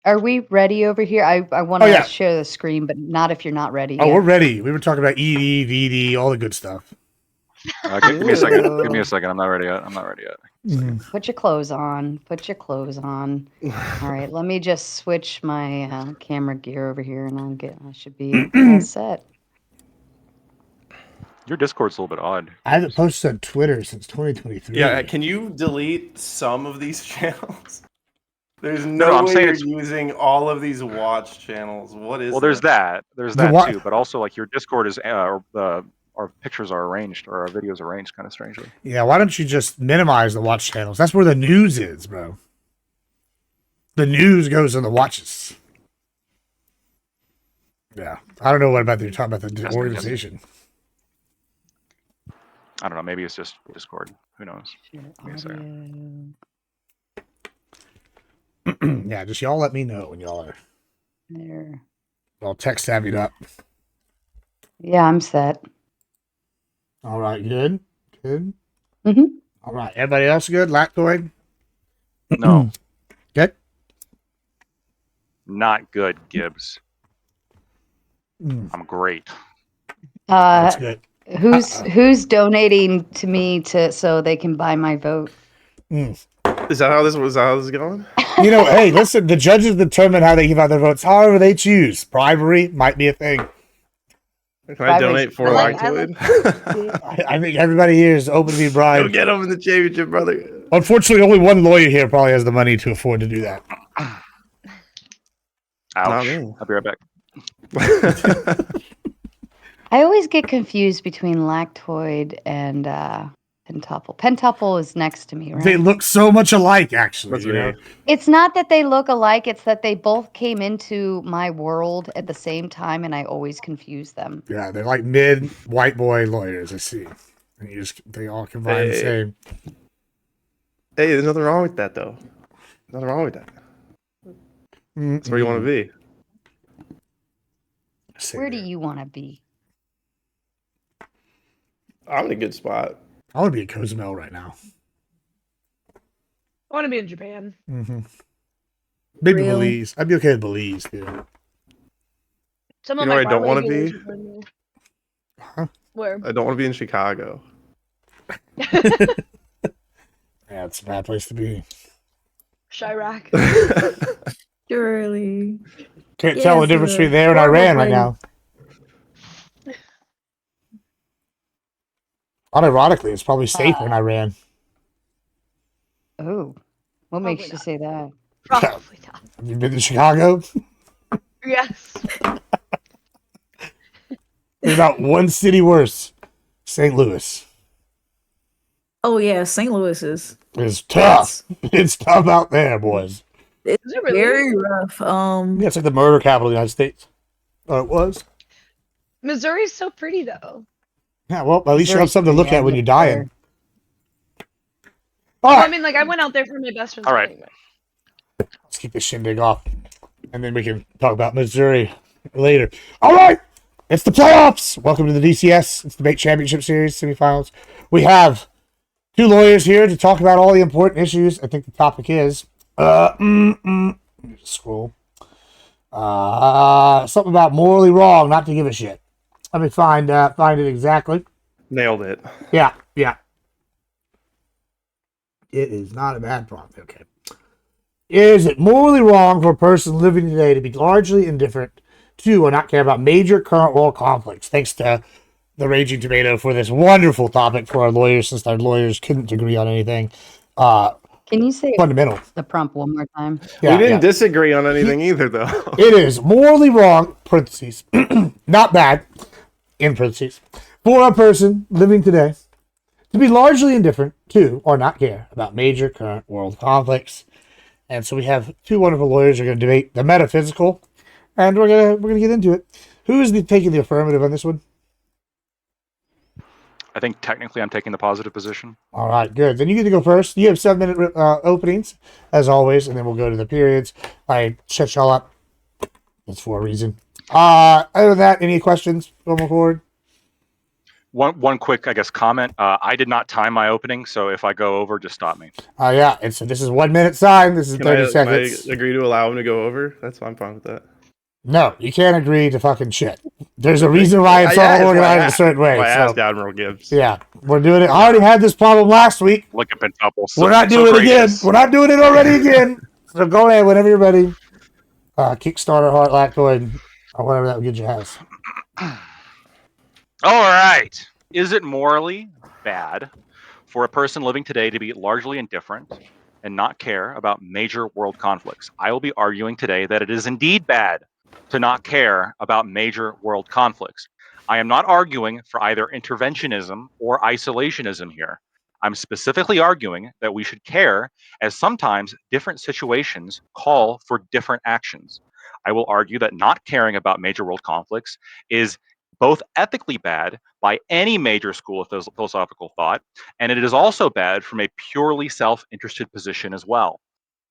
Are we ready over here? I want to share the screen, but not if you're not ready. Oh, we're ready. We were talking about ED, VD, all the good stuff. Give me a second. Give me a second. I'm not ready yet. Put your clothes on. Put your clothes on. All right. Let me just switch my camera gear over here, and I should be all set. Your Discord's a little bit odd. I haven't posted on Twitter since 2023. Yeah, can you delete some of these channels? There's no way you're using all of these watch channels. What is? Well, there's that. There's that too. But also, like, your Discord is our pictures are arranged, or our videos are arranged kind of strangely. Yeah, why don't you just minimize the watch channels? That's where the news is, bro. The news goes in the watches. Yeah, I don't know what about you're talking about the organization. I don't know. Maybe it's just Discord. Who knows? Yeah, just y'all let me know when y'all are there. I'll text savvied up. Yeah, I'm set. All right, good. Good. Mm-hmm. All right, everybody else good? Lactoid? No. Good? Not good, Gibbs. I'm great. That's good. Who's donating to me so they can buy my vote? Is that how this was? How this is going? You know, hey, listen. The judges determine how they give out their votes, however they choose. Bribery might be a thing. Can I donate for Lactoid? I think everybody here is open to be bribed. Go get him in the championship, brother. Unfortunately, only one lawyer here probably has the money to afford to do that. Ouch. I'll be right back. I always get confused between Lactoid and Pentuple. Pentuple is next to me, right? They look so much alike, actually. You know? It's not that they look alike; it's that they both came into my world at the same time, and I always confuse them. Yeah, they're like mid white boy lawyers. I see. And they all combine the same. Hey, there's nothing wrong with that, though. Nothing wrong with that. That's where you want to be. Where do you want to be? I'm in a good spot. I want to be in Cozumel right now. I want to be in Japan. Maybe Belize. I'd be okay with Belize, too. You know where I don't want to be? Huh? Where? I don't want to be in Chicago. Yeah, it's a bad place to be. Chirac. Surely. Can't tell the difference between there and Iran right now. Unironically, it's probably safer in Iran. Oh, what makes you say that? Probably not. Have you been to Chicago? Yes. There's not one city worse. St. Louis. Oh yeah, St. Louis is. It's tough. It's tough out there, boys. It's very rough. Yeah, it's like the murder capital of the United States. Oh, it was. Missouri's so pretty though. Yeah, well, at least you have something to look at when you're dying. All right. I mean, like, I went out there for my best friend's wedding. Let's keep this shindig off, and then we can talk about Missouri later. All right, it's the playoffs. Welcome to the DCS. It's the Debate Championship Series semifinals. We have two lawyers here to talk about all the important issues. I think the topic is scroll. Something about morally wrong, not to give a shit. Let me find it exactly. Nailed it. Yeah. It is not a bad prompt. Okay. Is it morally wrong for a person living today to be largely indifferent to or not care about major current world conflicts? Thanks to the Raging Tomato for this wonderful topic for our lawyers, since our lawyers couldn't agree on anything. Can you say fundamental the prompt one more time? Yeah, we didn't disagree on anything either, though. It is morally wrong, parentheses, not bad, in parentheses, for a person living today to be largely indifferent to or not care about major current world conflicts. And so we have two wonderful lawyers who are going to debate the metaphysical, and we're gonna get into it. Who is taking the affirmative on this one? I think technically I'm taking the positive position. All right, good. Then you get to go first. You have 7-minute openings, as always, and then we'll go to the periods. I set y'all up. That's for a reason. Other than that, any questions going forward? One quick, I guess, comment. I did not time my opening, so if I go over, just stop me. Yeah, and so this is 1 minute sign. This is 30 seconds. Can I agree to allow him to go over? That's fine. I'm fine with that. No, you can't agree to fucking shit. There's a reason why it's all organized a certain way. I asked Admiral Gibbs. Yeah, we're doing it. I already had this problem last week. Look at Pentuple. We're not doing it again. We're not doing it already again. So go ahead whenever you're ready. Kickstarter, Heart, Lactoid, or whatever that good you has. All right. Is it morally bad for a person living today to be largely indifferent and not care about major world conflicts? I will be arguing today that it is indeed bad to not care about major world conflicts. I am not arguing for either interventionism or isolationism here. I'm specifically arguing that we should care, as sometimes different situations call for different actions. I will argue that not caring about major world conflicts is both ethically bad by any major school of philosophical thought, and it is also bad from a purely self-interested position as well.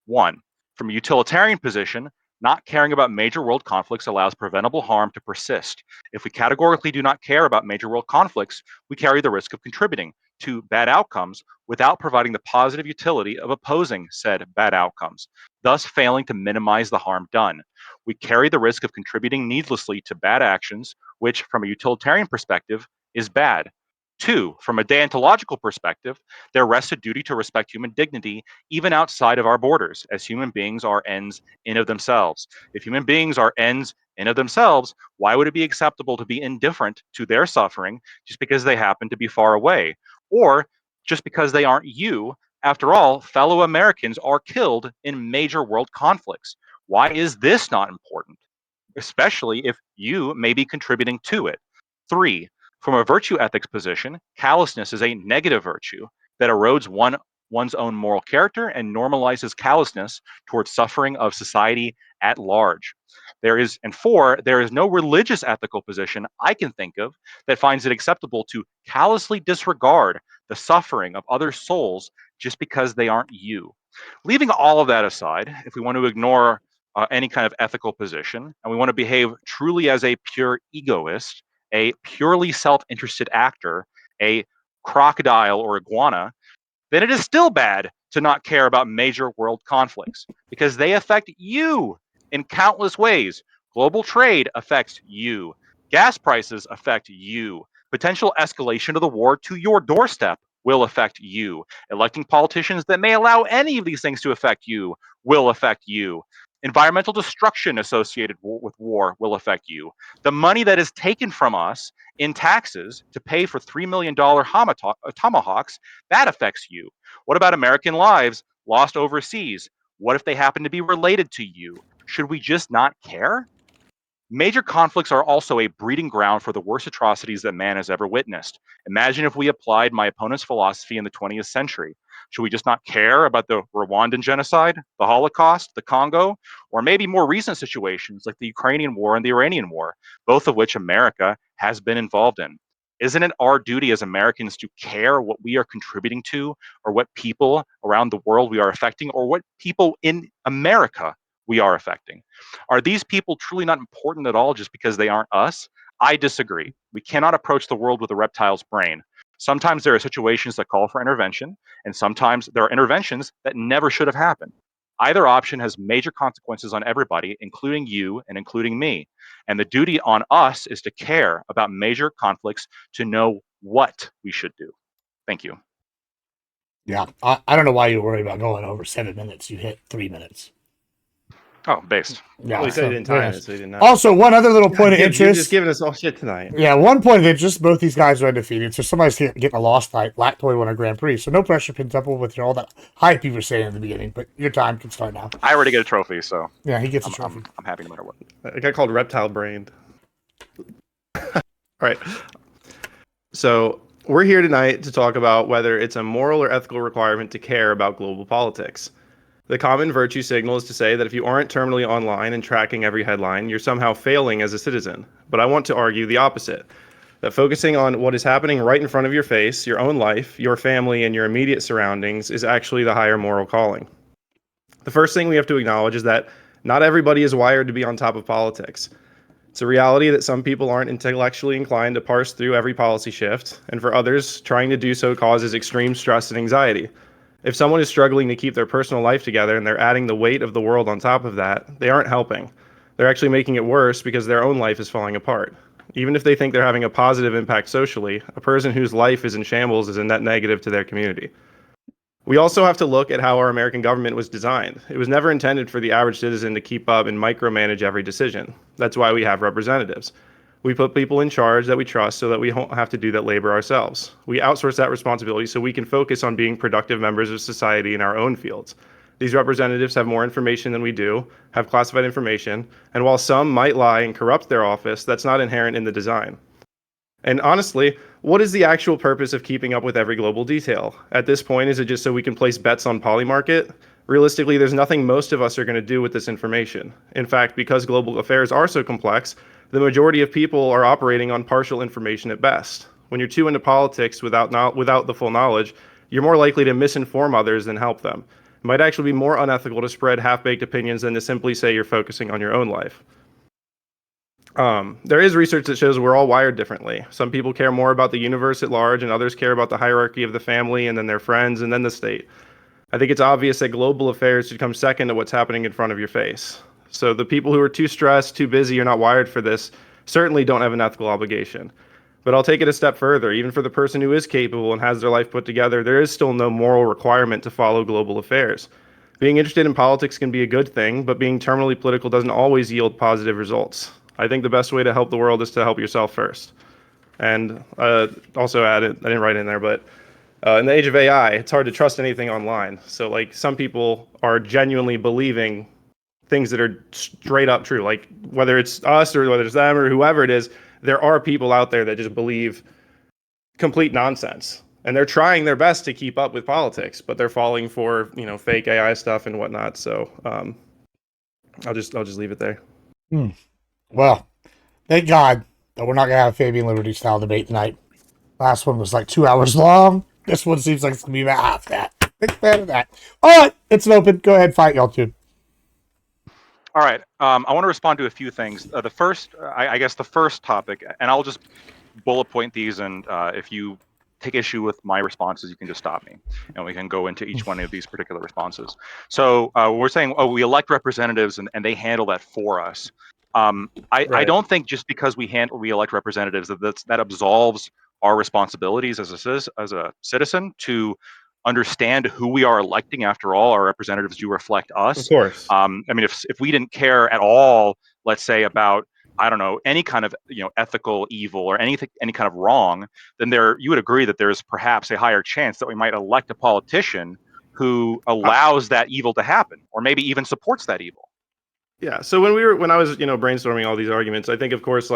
One, from a utilitarian position, not caring about major world conflicts allows preventable harm to persist. If we categorically do not care about major world conflicts, we carry the risk of contributing to bad outcomes without providing the positive utility of opposing said bad outcomes, thus failing to minimize the harm done. We carry the risk of contributing needlessly to bad actions, which, from a utilitarian perspective, is bad. Two, from a deontological perspective, there rests a duty to respect human dignity even outside of our borders, as human beings are ends in of themselves. If human beings are ends in of themselves, why would it be acceptable to be indifferent to their suffering just because they happen to be far away? Or just because they aren't you? After all, fellow Americans are killed in major world conflicts. Why is this not important? Especially if you may be contributing to it. Three, from a virtue ethics position, callousness is a negative virtue that erodes one's own moral character and normalizes callousness towards suffering of society at large. And four, there is no religious ethical position I can think of that finds it acceptable to callously disregard the suffering of other souls just because they aren't you. Leaving all of that aside, if we want to ignore any kind of ethical position and we want to behave truly as a pure egoist, a purely self-interested actor, a crocodile or iguana, then it is still bad to not care about major world conflicts because they affect you in countless ways. Global trade affects you. Gas prices affect you. Potential escalation of the war to your doorstep will affect you. Electing politicians that may allow any of these things to affect you will affect you. Environmental destruction associated with war will affect you. The money that is taken from us in taxes to pay for $3 million tomahawks, that affects you. What about American lives lost overseas? What if they happen to be related to you? Should we just not care? Major conflicts are also a breeding ground for the worst atrocities that man has ever witnessed. Imagine if we applied my opponent's philosophy in the 20th century. Should we just not care about the Rwandan genocide, the Holocaust, the Congo, or maybe more recent situations like the Ukrainian war and the Iranian war, both of which America has been involved in? Isn't it our duty as Americans to care what we are contributing to, or what people around the world we are affecting, or what people in America we are affecting? Are these people truly not important at all just because they aren't us? I disagree. We cannot approach the world with a reptile's brain. Sometimes there are situations that call for intervention, and sometimes there are interventions that never should have happened. Either option has major consequences on everybody, including you and including me. And the duty on us is to care about major conflicts to know what we should do. Thank you. Yeah, I don't know why you're worried about going over 7 minutes. You hit 3 minutes. Oh, based. Yeah, Well, he said he didn't time it, so he didn't know. Also, one other little point of interest. You're just giving us all shit tonight. Yeah, one point of interest. Both these guys are undefeated, so somebody's getting a loss fight. Lactoid won a Grand Prix, so no pressure, Pentuple, with all that hype you were saying in the beginning. But your time can start now. I already get a trophy, so yeah, he gets a trophy. I'm happy no matter what. I got called reptile brained. All right. So we're here tonight to talk about whether it's a moral or ethical requirement to care about global politics. The common virtue signal is to say that if you aren't terminally online and tracking every headline, you're somehow failing as a citizen. But I want to argue the opposite. That focusing on what is happening right in front of your face, your own life, your family, and your immediate surroundings is actually the higher moral calling. The first thing we have to acknowledge is that not everybody is wired to be on top of politics. It's a reality that some people aren't intellectually inclined to parse through every policy shift, and for others, trying to do so causes extreme stress and anxiety. If someone is struggling to keep their personal life together and they're adding the weight of the world on top of that, they aren't helping. They're actually making it worse because their own life is falling apart. Even if they think they're having a positive impact socially, a person whose life is in shambles is a net negative to their community. We also have to look at how our American government was designed. It was never intended for the average citizen to keep up and micromanage every decision. That's why we have representatives. We put people in charge that we trust so that we don't have to do that labor ourselves. We outsource that responsibility so we can focus on being productive members of society in our own fields. These representatives have more information than we do, have classified information, and while some might lie and corrupt their office, that's not inherent in the design. And honestly, what is the actual purpose of keeping up with every global detail? At this point, is it just so we can place bets on Polymarket? Realistically, there's nothing most of us are going to do with this information. In fact, because global affairs are so complex, the majority of people are operating on partial information at best. When you're too into politics without the full knowledge, you're more likely to misinform others than help them. It might actually be more unethical to spread half-baked opinions than to simply say you're focusing on your own life. There is research that shows we're all wired differently. Some people care more about the universe at large, and others care about the hierarchy of the family, and then their friends, and then the state. I think it's obvious that global affairs should come second to what's happening in front of your face. So the people who are too stressed, too busy, or not wired for this certainly don't have an ethical obligation. But I'll take it a step further. Even for the person who is capable and has their life put together, there is still no moral requirement to follow global affairs. Being interested in politics can be a good thing, but being terminally political doesn't always yield positive results. I think the best way to help the world is to help yourself first. And also added, I didn't write in there, but in the age of AI, it's hard to trust anything online. So like some people are genuinely believing things that are straight up true. Like whether it's us or whether it's them or whoever it is, there are people out there that just believe complete nonsense. And they're trying their best to keep up with politics, but they're falling for, fake AI stuff and whatnot. So I'll just leave it there. Well, thank God that we're not going to have a Fabian Liberty style debate tonight. Last one was like 2 hours long. This one seems like it's going to be about half that. Big fan of that. All right, it's open. Go ahead, fight y'all two. All right. I want to respond to a few things. The first, I guess the first topic, and I'll just bullet point these, and if you take issue with my responses, you can just stop me, and we can go into each one of these particular responses. So we're saying, we elect representatives, and they handle that for us. I don't think just because we elect representatives that absolves our responsibilities as a citizen to understand who we are electing. After all, our representatives do reflect us. Of course. I mean, if we didn't care at all, let's say about, I don't know, any kind of ethical evil or any kind of wrong, then you would agree that there's perhaps a higher chance that we might elect a politician who allows that evil to happen, or maybe even supports that evil. Yeah. So when I was brainstorming all these arguments, I think of course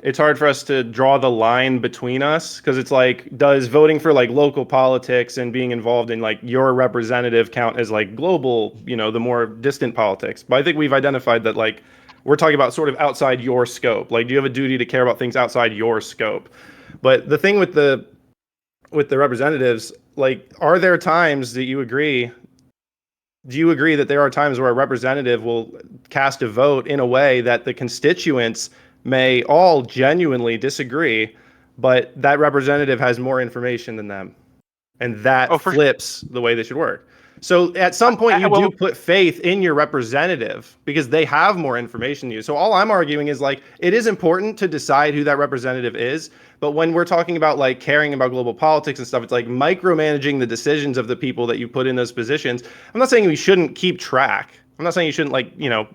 it's hard for us to draw the line between us, because it's like, does voting for like local politics and being involved in like your representative count as like global, the more distant politics? But I think we've identified that like we're talking about sort of outside your scope. Like, do you have a duty to care about things outside your scope? But the thing with the representatives, like, are there times that you agree? Do you agree that there are times where a representative will cast a vote in a way that the constituents may all genuinely disagree, but that representative has more information than them, and that flips the way they should work? So at some point you do put faith in your representative because they have more information than you. So all I'm arguing is like, it is important to decide who that representative is, but when we're talking about like caring about global politics and stuff, it's like micromanaging the decisions of the people that you put in those positions. I'm not saying we shouldn't keep track. I'm not saying you shouldn't like,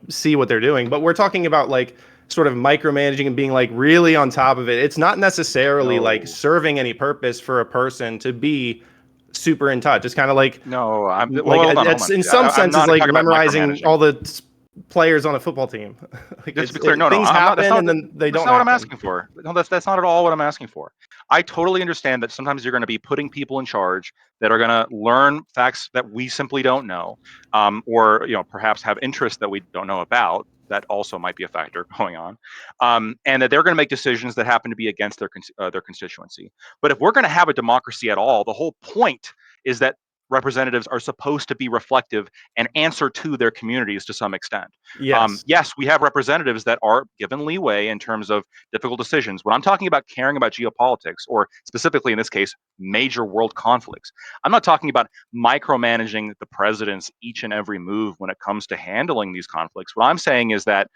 see what they're doing, but we're talking about like sort of micromanaging and being like really on top of it. It's not necessarily like serving any purpose for a person to be super in touch. It's kind of like, no, I'm like it's in some sense it's like memorizing all the players on a football team. Like, just to be clear, things happen and then they don't. That's not what I'm asking for. No, that's not at all what I'm asking for. I totally understand that sometimes you're going to be putting people in charge that are going to learn facts that we simply don't know, or perhaps have interests that we don't know about. That also might be a factor going on, and that they're going to make decisions that happen to be against their constituency. But if we're going to have a democracy at all, the whole point is that representatives are supposed to be reflective and answer to their communities to some extent. Yes. Yes, we have representatives that are given leeway in terms of difficult decisions. When I'm talking about caring about geopolitics, or specifically in this case, major world conflicts, I'm not talking about micromanaging the president's each and every move when it comes to handling these conflicts. What I'm saying is that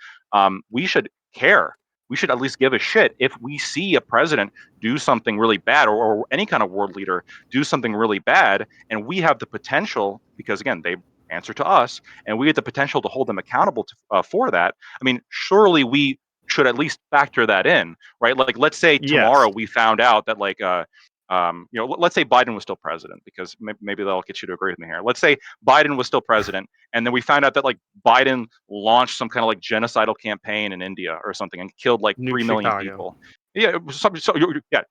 we should care. We should at least give a shit if we see a president do something really bad, or any kind of world leader do something really bad, and we have the potential, because again, they answer to us, and we have the potential to hold them accountable for that. I mean, surely we should at least factor that in, right? Like, let's say tomorrow Yes. we found out that, like, let's say Biden was still president, because maybe that'll get you to agree with me here. Let's say Biden was still president, and then we found out that, like, Biden launched some kind of like genocidal campaign in India or something and killed like Nuke 3 million Chicago. people. Yeah,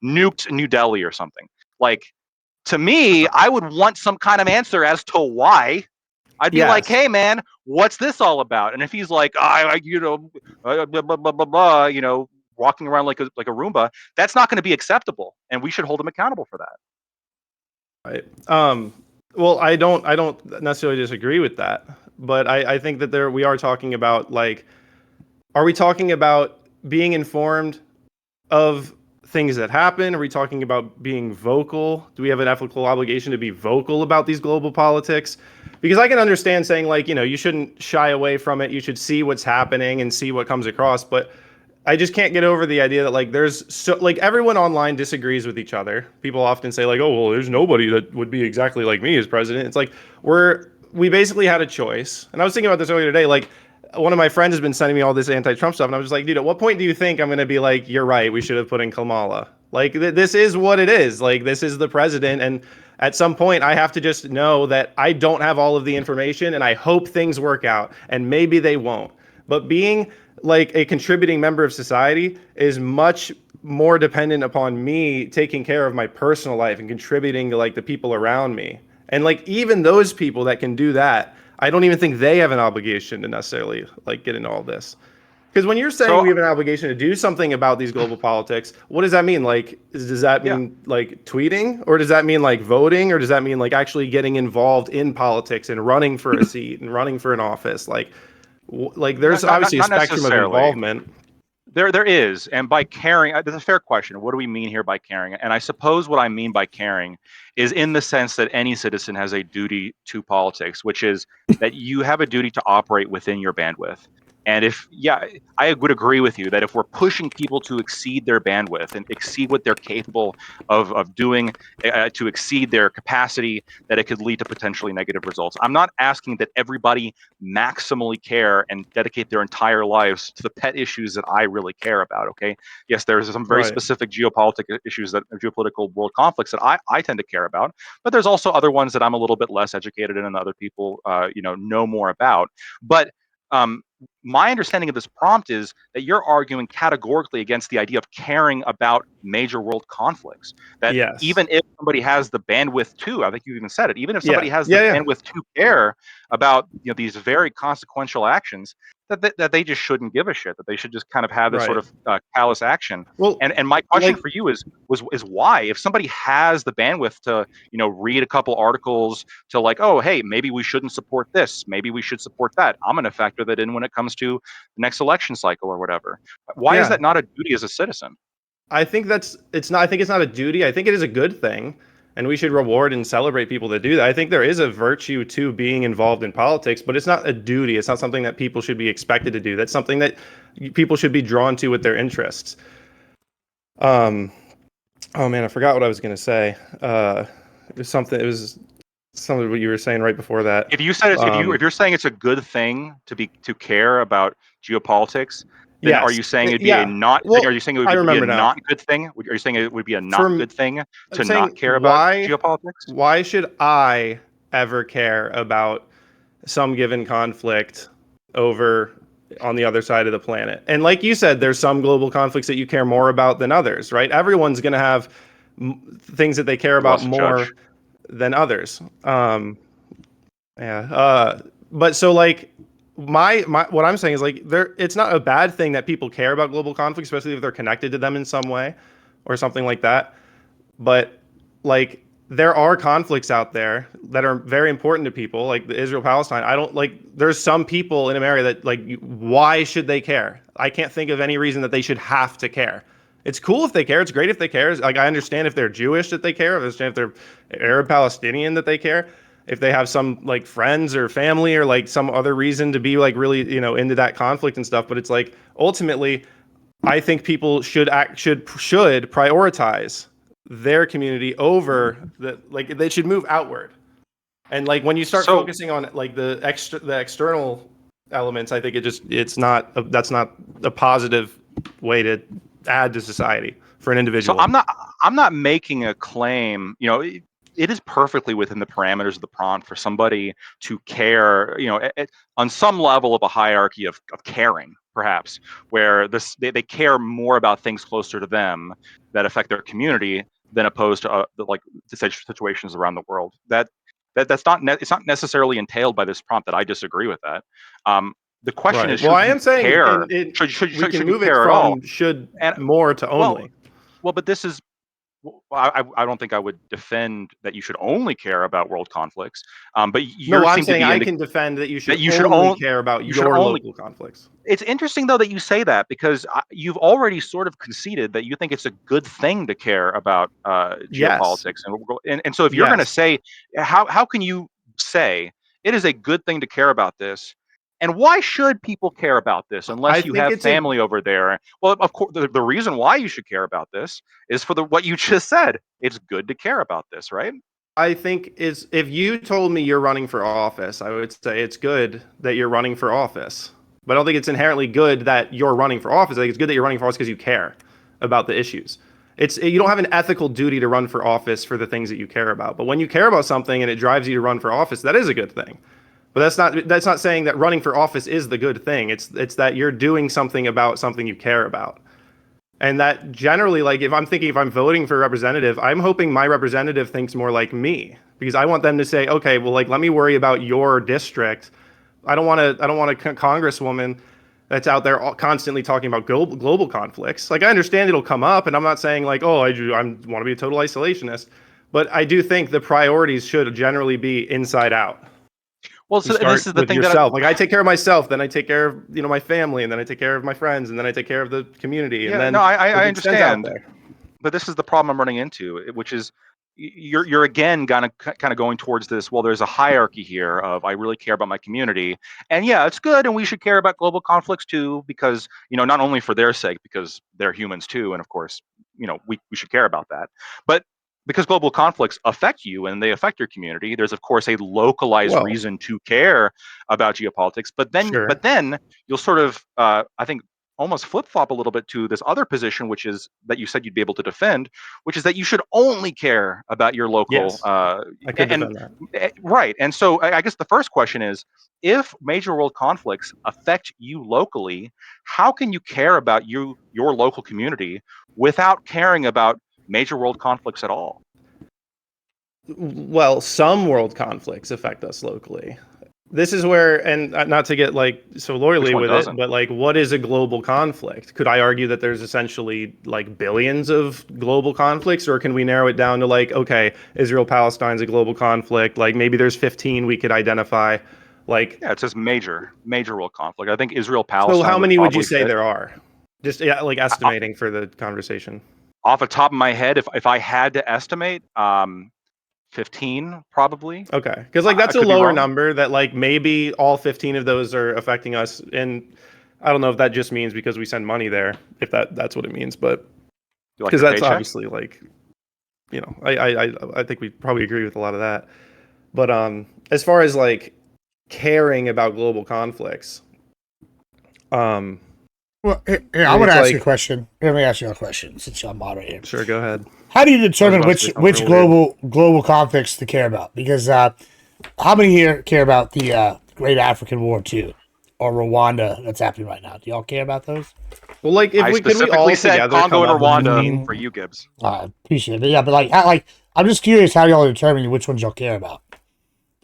nuked New Delhi or something. Like, to me, I would want some kind of answer as to why. I'd be like, Yes. hey man, what's this all about? And if he's like, blah, blah, blah, blah, blah, walking around like a Roomba, that's not going to be acceptable, and we should hold him accountable for that. Right. Well, I don't necessarily disagree with that, but I think that we are talking about, like, are we talking about being informed of things that happen? Are we talking about being vocal? Do we have an ethical obligation to be vocal about these global politics? Because I can understand saying, like, you shouldn't shy away from it. You should see what's happening and see what comes across. But I just can't get over the idea that, like, everyone online disagrees with each other. People often say, like, oh, well, there's nobody that would be exactly like me as president. It's like we basically had a choice. And I was thinking about this earlier today. Like, one of my friends has been sending me all this anti-Trump stuff, and I was just like, dude, at what point do you think I'm going to be like, you're right, we should have put in Kamala? Like, this is what it is. Like, this is the president, and at some point, I have to just know that I don't have all of the information, and I hope things work out, and maybe they won't. But being like a contributing member of society is much more dependent upon me taking care of my personal life and contributing to, like, the people around me. And, like, even those people that can do that, I don't even think they have an obligation to necessarily, like, get into all this. Because when you're saying we have an obligation to do something about these global politics, what does that mean? Like, does that mean like tweeting, or does that mean like voting, or does that mean like actually getting involved in politics and running for a seat and running for an office? Like there's obviously a spectrum of involvement. There is, and by caring, there's a fair question. What do we mean here by caring? And I suppose what I mean by caring is in the sense that any citizen has a duty to politics, which is that you have a duty to operate within your bandwidth. And I would agree with you that if we're pushing people to exceed their bandwidth and exceed what they're capable of doing, to exceed their capacity, that it could lead to potentially negative results. I'm not asking that everybody maximally care and dedicate their entire lives to the pet issues that I really care about. Okay, yes, there's some very specific geopolitical issues, geopolitical world conflicts that I tend to care about, but there's also other ones that I'm a little bit less educated in and other people know more about. But my understanding of this prompt is that you're arguing categorically against the idea of caring about major world conflicts. That even if somebody has the bandwidth to, I think you even said it, even if somebody has the bandwidth to care about these very consequential actions, that they just shouldn't give a shit. That they should just kind of have this sort of callous action. Well, and my question for you is why, if somebody has the bandwidth to read a couple articles, to like, oh hey, maybe we shouldn't support this, maybe we should support that, I'm going to factor that in when it comes to the next election cycle or whatever. Why is that not a duty as a citizen? I think it's not a duty. I think it is a good thing, and we should reward and celebrate people that do that. I think there is a virtue to being involved in politics, but it's not a duty. It's not something that people should be expected to do. That's something that people should be drawn to with their interests. Oh man, I forgot what I was going to say. It was something what you were saying right before that. If you said if you're saying it's a good thing to care about geopolitics, then are you saying it'd be a not? Are you saying it would be a not good thing? Are you saying it would be a not good thing to not care about geopolitics? Why should I ever care about some given conflict over on the other side of the planet? And like you said, there's some global conflicts that you care more about than others, right? Everyone's going to have things that they care about more than others. But so like my what I'm saying is like it's not a bad thing that people care about global conflicts, especially if they're connected to them in some way or something like that. But like there are conflicts out there that are very important to people, like the Israel-Palestine. I don't like. There's some people in America that like. Why should they care? I can't think of any reason that they should have to care. It's cool if they care. It's great if they care. Like I understand if they're Jewish that they care. I understand if they're Arab Palestinian that they care. If they have some like friends or family or like some other reason to be like really into that conflict and stuff. But it's like ultimately, I think people should prioritize their community over like they should move outward. And like when you start focusing on like the external elements, I think that's not a positive way to add to society for an individual. So I'm not making a claim, it is perfectly within the parameters of the prompt for somebody to care, on some level of a hierarchy of caring, perhaps, where they care more about things closer to them that affect their community than opposed to situations around the world. It's not necessarily entailed by this prompt that I disagree with that. The question is, should I am saying care? We can move it care at all? from should more to only. Well, but this is. I don't think I would defend that you should only care about world conflicts. But I'm saying I can defend that you should only care about your local conflicts. It's interesting though that you say that, because you've already sort of conceded that you think it's a good thing to care about geopolitics, and so if you're going to say, how can you say it is a good thing to care about this? And why should people care about this unless you have family over there? Well, of course, the reason why you should care about this is for what you just said. It's good to care about this, right? I think if you told me you're running for office, I would say it's good that you're running for office. But I don't think it's inherently good that you're running for office. I think it's good that you're running for office because you care about the issues. You don't have an ethical duty to run for office for the things that you care about. But when you care about something and it drives you to run for office, that is a good thing. But that's not saying that running for office is the good thing. It's that you're doing something about something you care about. And that generally, like if I'm voting for a representative, I'm hoping my representative thinks more like me, because I want them to say, okay, well, like let me worry about your district. I don't want a congresswoman that's out there constantly talking about global conflicts. Like I understand it'll come up, and I'm not saying like, oh, I want to be a total isolationist, but I do think the priorities should generally be inside out. Well, so this is the thing yourself. Like I take care of myself, then I take care of my family, and then I take care of my friends, and then I take care of the community. Yeah, and then I understand. But this is the problem I'm running into, which is you're again kind of going towards this. Well, there's a hierarchy here of I really care about my community, and yeah, it's good, and we should care about global conflicts too, because not only for their sake, because they're humans too, and of course we should care about that, but because global conflicts affect you and they affect your community, there's of course a localized reason to care about geopolitics. But then you'll sort of, I think, almost flip-flop a little bit to this other position, which is that you said you'd be able to defend, which is that you should only care about your local. Yes, I could defend that. Right. And so I guess the first question is, if major world conflicts affect you locally, how can you care about your local community without caring about major world conflicts at all? Well, some world conflicts affect us locally. This is where, and not to get like so lawyerly with it, but like, what is a global conflict? Could I argue that there's essentially like billions of global conflicts, or can we narrow it down to like, okay, Israel-Palestine's a global conflict, like maybe there's 15 we could identify. Like, yeah, it says major world conflict. I think Israel-Palestine. So how many would you say there are? Just like estimating for the conversation. Off the top of my head, if I had to estimate, 15 probably. Okay, because like that's a lower number. That like maybe all 15 of those are affecting us, and I don't know if that just means because we send money there, if that's what it means, but because that's obviously like, I think we probably agree with a lot of that. But as far as like caring about global conflicts, well, here, I want to ask you a question. Let me ask you a question since I'm moderating. Sure, go ahead. How do you determine which global conflicts to care about? Because how many here care about the Great African War too, or Rwanda that's happening right now? Do y'all care about those? Well, like if I specifically said Congo and Rwanda for you, Gibbs. I appreciate it. Yeah, but like I'm just curious how y'all determine which ones y'all care about.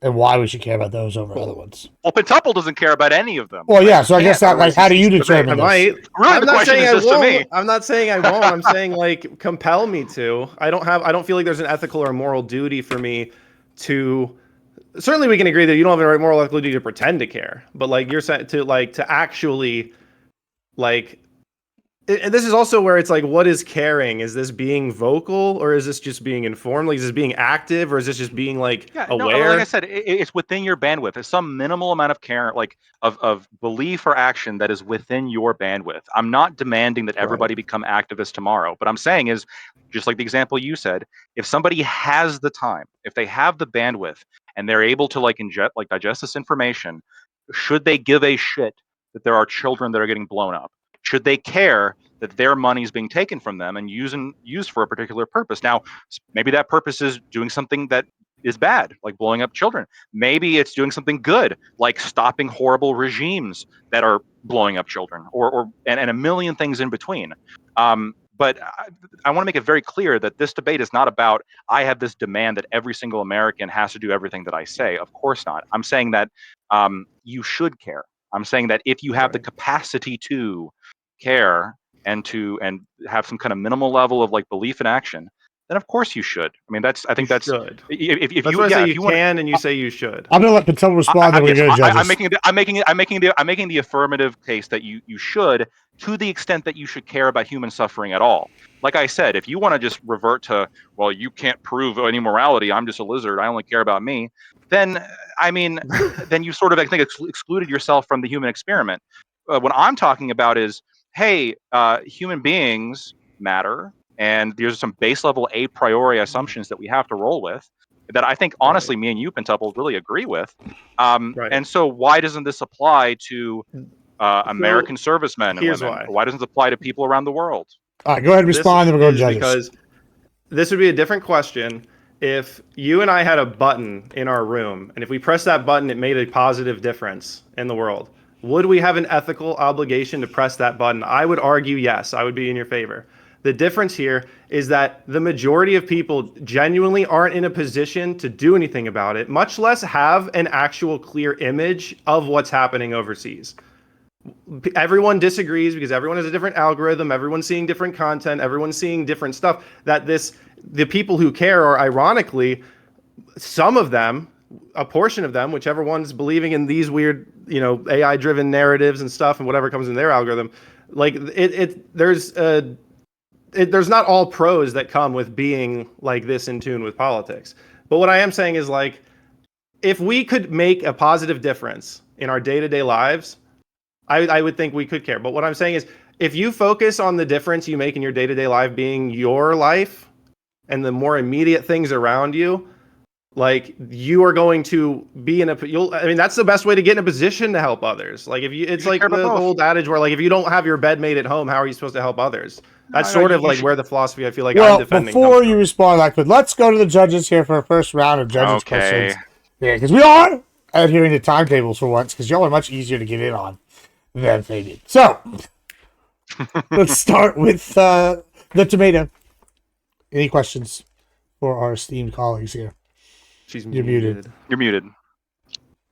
and why we should care about those over other ones. Well, Pentuple doesn't care about any of them. Well, yeah. So I guess that, Otherwise like, how do you he's- determine I this? might. Really, I'm the not question saying is I this to me. won't. I'm not saying I won't. I'm saying like compel me to. I don't feel like there's an ethical or moral duty for me to. Certainly, we can agree that you don't have a moral ethical duty to pretend to care, but like you're saying to actually, like. And this is also where it's like, what is caring? Is this being vocal, or is this just being informed? Like, is this being active, or is this just being like Yeah, aware? no, like I said, it's within your bandwidth. It's some minimal amount of care, like of belief or action that is within your bandwidth. I'm not demanding that everybody become activists tomorrow, but I'm saying is, just like the example you said, if somebody has the time, if they have the bandwidth, and they're able to digest this information, should they give a shit that there are children that are getting blown up? Should they care that their money is being taken from them and used for a particular purpose? Now, maybe that purpose is doing something that is bad, like blowing up children. Maybe it's doing something good, like stopping horrible regimes that are blowing up children, and a million things in between. But I want to make it very clear that this debate is not about I have this demand that every single American has to do everything that I say. Of course not. I'm saying that you should care. I'm saying that if you have the capacity to care and have some kind of minimal level of like belief and action, then of course you should. I mean, I think that's should. if That's you what I say if you want can, and you say you should. I'm gonna let Pentuple respond, then we go to judges. I'm making the affirmative case that you should, to the extent that you should care about human suffering at all. Like I said, if you want to just revert to, well, you can't prove any morality, I'm just a lizard, I only care about me, then I mean, then you sort of, I think, excluded yourself from the human experiment. What I'm talking about is, hey, human beings matter, and there's some base level a priori assumptions that we have to roll with, that I think, honestly, me and you, Pentuple, really agree with. And so why doesn't this apply to American servicemen and here's women? why. Why doesn't it apply to people around the world? All right, go ahead and respond, then we'll go to judges. Because this would be a different question if you and I had a button in our room, and if we pressed that button, it made a positive difference in the world. Would we have an ethical obligation to press that button? I would argue yes, I would be in your favor. The difference here is that the majority of people genuinely aren't in a position to do anything about it, much less have an actual clear image of what's happening overseas. Everyone disagrees because everyone has a different algorithm, everyone's seeing different content, everyone's seeing different stuff. The people who care are, ironically, some of them, a portion of them, whichever one's believing in these weird, AI-driven narratives and stuff, and whatever comes in their algorithm, like there's not all pros that come with being like this in tune with politics. But what I am saying is, like, if we could make a positive difference in our day-to-day lives, I would think we could care. But what I'm saying is, if you focus on the difference you make in your day-to-day life being your life and the more immediate things around you, like, you are going to be that's the best way to get in a position to help others. Like, it's like the old adage where, like, if you don't have your bed made at home, how are you supposed to help others? That's where the philosophy I feel like I'm defending. Before you respond, let's go to the judges here for a first round of judges questions. Yeah, because we are adhering to timetables for once, because y'all are much easier to get in on than they did. So, let's start with the tomato. Any questions for our esteemed colleagues here? You're muted. You're muted.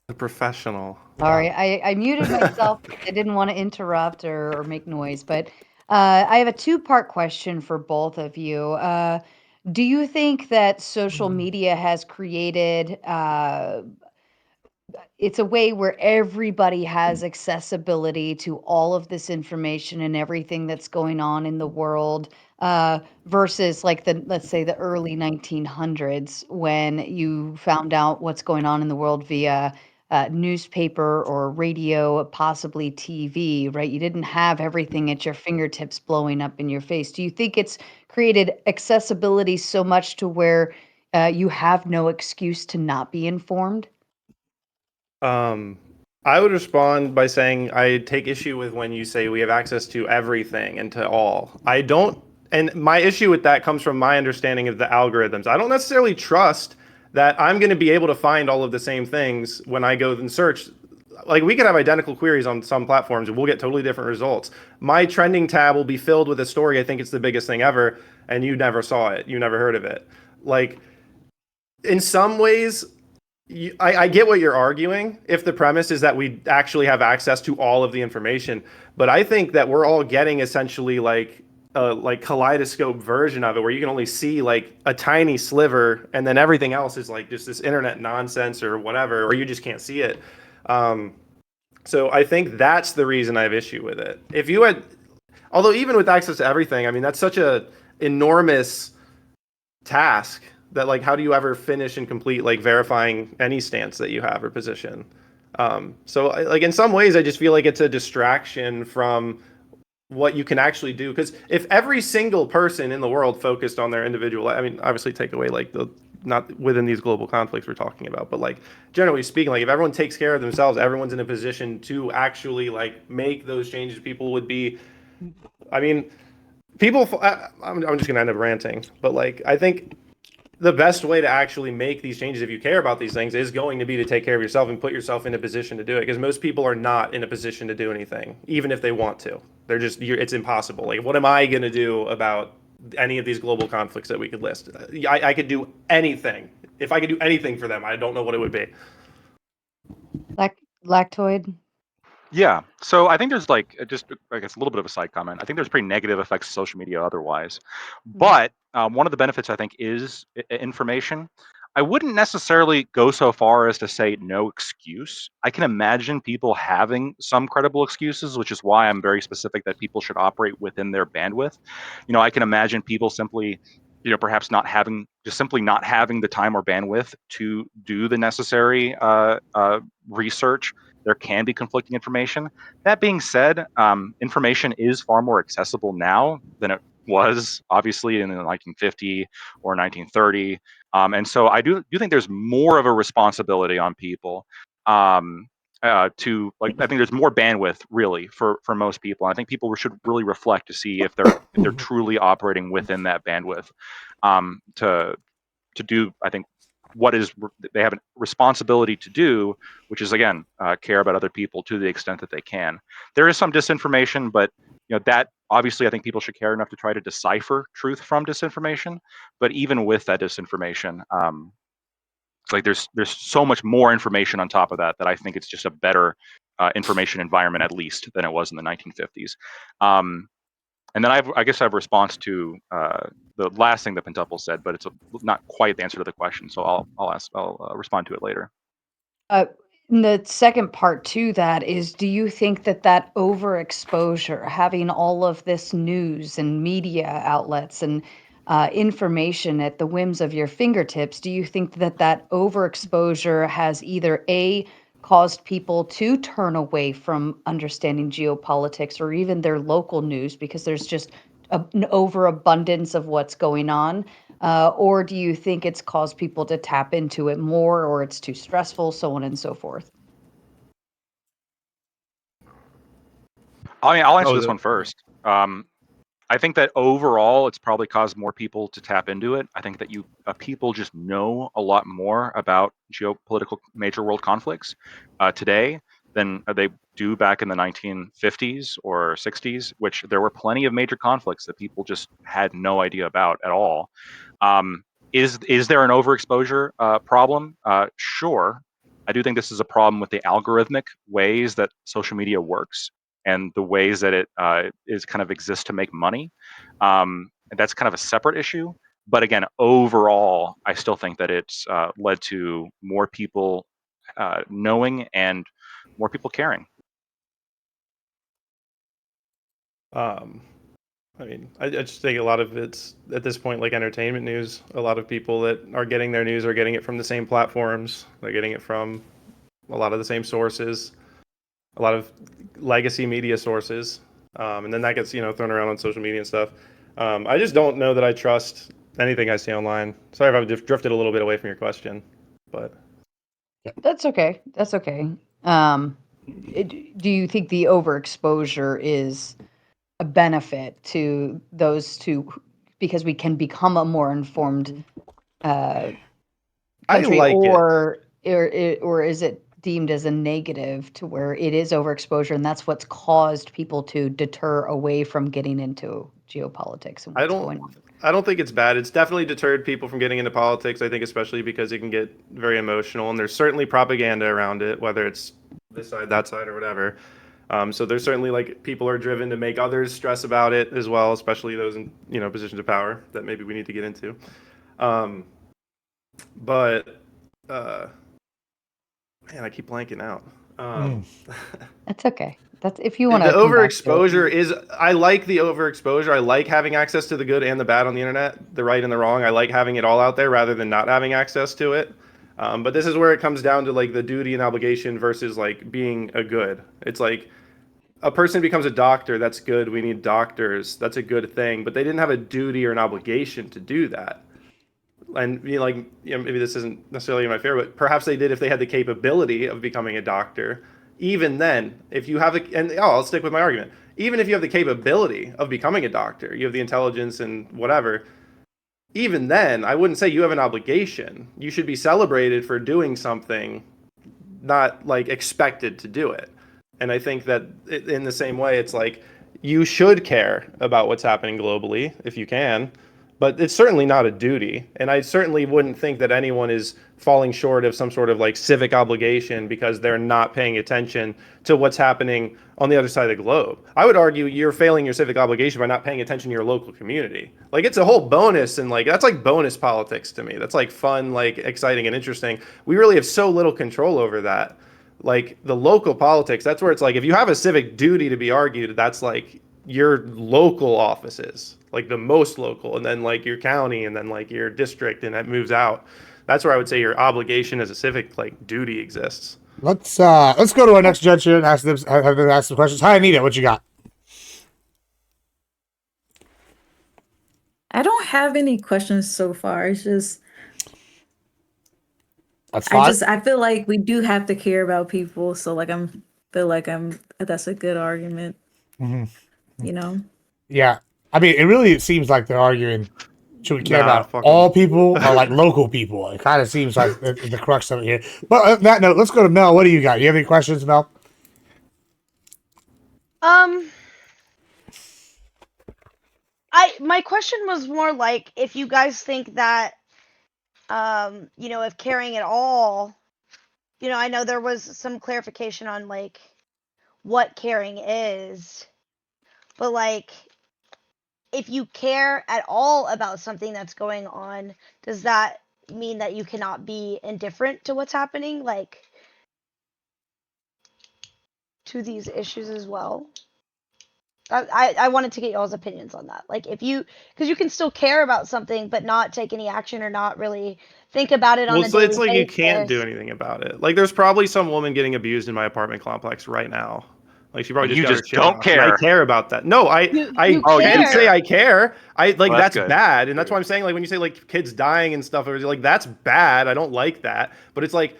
The professional. Sorry, I muted myself. I didn't want to interrupt or make noise, but I have a two-part question for both of you. Do you think that social media has created it's a way where everybody has accessibility to all of this information and everything that's going on in the world, versus like let's say the early 1900s, when you found out what's going on in the world via newspaper or radio, possibly TV, right? You didn't have everything at your fingertips blowing up in your face. Do you think it's created accessibility so much to where you have no excuse to not be informed? I would respond by saying I take issue with when you say we have access to everything and to all. I don't, and my issue with that comes from my understanding of the algorithms. I don't necessarily trust that I'm going to be able to find all of the same things when I go and search. Like, we could have identical queries on some platforms and we'll get totally different results. My trending tab will be filled with a story. I think it's the biggest thing ever, and you never saw it. You never heard of it. Like, in some ways, I get what you're arguing if the premise is that we actually have access to all of the information, but I think that we're all getting essentially like a kaleidoscope version of it where you can only see like a tiny sliver and then everything else is like just this internet nonsense or whatever, or you just can't see it. So I think that's the reason I have issue with it. If you had, although even with access to everything, I mean, that's such a enormous task that like how do you ever finish and complete like verifying any stance that you have or position. So like in some ways I just feel like it's a distraction from what you can actually do, because if every single person in the world focused on their individual, I mean obviously take away like the, not within these global conflicts we're talking about, but like generally speaking, like if everyone takes care of themselves, everyone's in a position to actually like make those changes. People would be, I mean, people, I'm just gonna end up ranting, but like I think the best way to actually make these changes, if you care about these things, is going to be to take care of yourself and put yourself in a position to do it. Because most people are not in a position to do anything, even if they want to. They're just, it's impossible. Like, what am I going to do about any of these global conflicts that we could list? I could do anything. If I could do anything for them, I don't know what it would be. Lactoid. Yeah. So I think there's like just I guess a little bit of a side comment. I think there's pretty negative effects of social media otherwise, but one of the benefits I think is information. I wouldn't necessarily go so far as to say no excuse. I can imagine people having some credible excuses, which is why I'm very specific that people should operate within their bandwidth. I can imagine people simply, perhaps simply not having the time or bandwidth to do the necessary research. There can be conflicting information. That being said, information is far more accessible now than it was obviously in the 1950 or 1930. And so I do think there's more of a responsibility on people to like. I think there's more bandwidth really for most people. And I think people should really reflect to see if they're truly operating within that bandwidth to do. I think what is they have a responsibility to do, which is again care about other people to the extent that they can. There is some disinformation, but that obviously I think people should care enough to try to decipher truth from disinformation. But even with that disinformation, it's like there's so much more information on top of that I think it's just a better information environment at least than it was in the 1950s. And then I guess I have a response to the last thing that Pentuple said, but it's not quite the answer to the question. So I'll respond to it later. And the second part to that is, do you think that overexposure, having all of this news and media outlets and information at the whims of your fingertips, do you think that overexposure has either caused people to turn away from understanding geopolitics or even their local news because there's just an overabundance of what's going on? Or do you think it's caused people to tap into it more, or it's too stressful, so on and so forth? I'll answer this one first. I think that overall, it's probably caused more people to tap into it. I think that people just know a lot more about geopolitical major world conflicts today than they do back in the 1950s or 60s, which there were plenty of major conflicts that people just had no idea about at all. Is there an overexposure problem? Sure. I do think this is a problem with the algorithmic ways that social media works and the ways that it is kind of exists to make money. And that's kind of a separate issue. But again, overall, I still think that it's led to more people knowing and more people caring. I mean, I just think a lot of it's at this point like entertainment news. A lot of people that are getting their news are getting it from the same platforms. They're getting it from a lot of the same sources, a lot of legacy media sources, and then that gets thrown around on social media and stuff. I just don't know that I trust anything I see online. Sorry if I've drifted a little bit away from your question, but That's okay. That's okay. Do you think the overexposure is a benefit to those two because we can become a more informed country, I like it. or is it deemed as a negative to where it is overexposure and that's what's caused people to deter away from getting into geopolitics and what's going on? I don't think it's bad. It's definitely deterred people from getting into politics. I think especially because it can get very emotional, and there's certainly propaganda around it, whether it's this side, that side, or whatever. So there's certainly like people are driven to make others stress about it as well, especially those in positions of power that maybe we need to get into. But man, I keep blanking out. That's okay. That's if you want The to. overexposure is. I like the overexposure. I like having access to the good and the bad on the internet, the right and the wrong. I like having it all out there rather than not having access to it. But this is where it comes down to like the duty and obligation versus like being a good. It's like a person becomes a doctor. That's good. We need doctors. That's a good thing. But they didn't have a duty or an obligation to do that. And maybe this isn't necessarily my favorite, but perhaps they did if they had the capability of becoming a doctor. Even then, if you have I'll stick with my argument. Even if you have the capability of becoming a doctor, you have the intelligence and whatever. Even then, I wouldn't say you have an obligation. You should be celebrated for doing something, not like expected to do it. And I think that in the same way, it's like you should care about what's happening globally if you can. But it's certainly not a duty. And I certainly wouldn't think that anyone is falling short of some sort of like civic obligation because they're not paying attention to what's happening on the other side of the globe. I would argue you're failing your civic obligation by not paying attention to your local community. Like it's a whole bonus, and like that's like bonus politics to me. That's like fun, like exciting and interesting. We really have so little control over that. Like the local politics, that's where it's like if you have a civic duty to be argued, that's like your local offices, like the most local, and then like your county, and then like your district, and that moves out. That's where I would say your obligation as a civic like duty exists. Let's go to our next judge here and have them ask some questions. Hi, Anita, what you got? I don't have any questions so far. It's just That's fine. I feel like we do have to care about people. So like that's a good argument. Mm-hmm. Yeah. I mean, it seems like they're arguing, should we care about all people or like local people? It kind of seems like the crux of it here. But on that note, let's go to Mel. What do you got? You have any questions, Mel? My question was more like if you guys think that, if caring at all, I know there was some clarification on like what caring is, but like if you care at all about something that's going on, does that mean that you cannot be indifferent to what's happening, like to these issues as well? I wanted to get y'all's opinions on that. Like because you can still care about something but not take any action or not really think about it on a daily It's like basis. you can't do anything about it. Like there's probably some woman getting abused in my apartment complex right now. Like she probably just don't care. I care about that. No, I can say I care. That's bad, and that's why I'm saying like when you say like kids dying and stuff, like that's bad. I don't like that. But it's like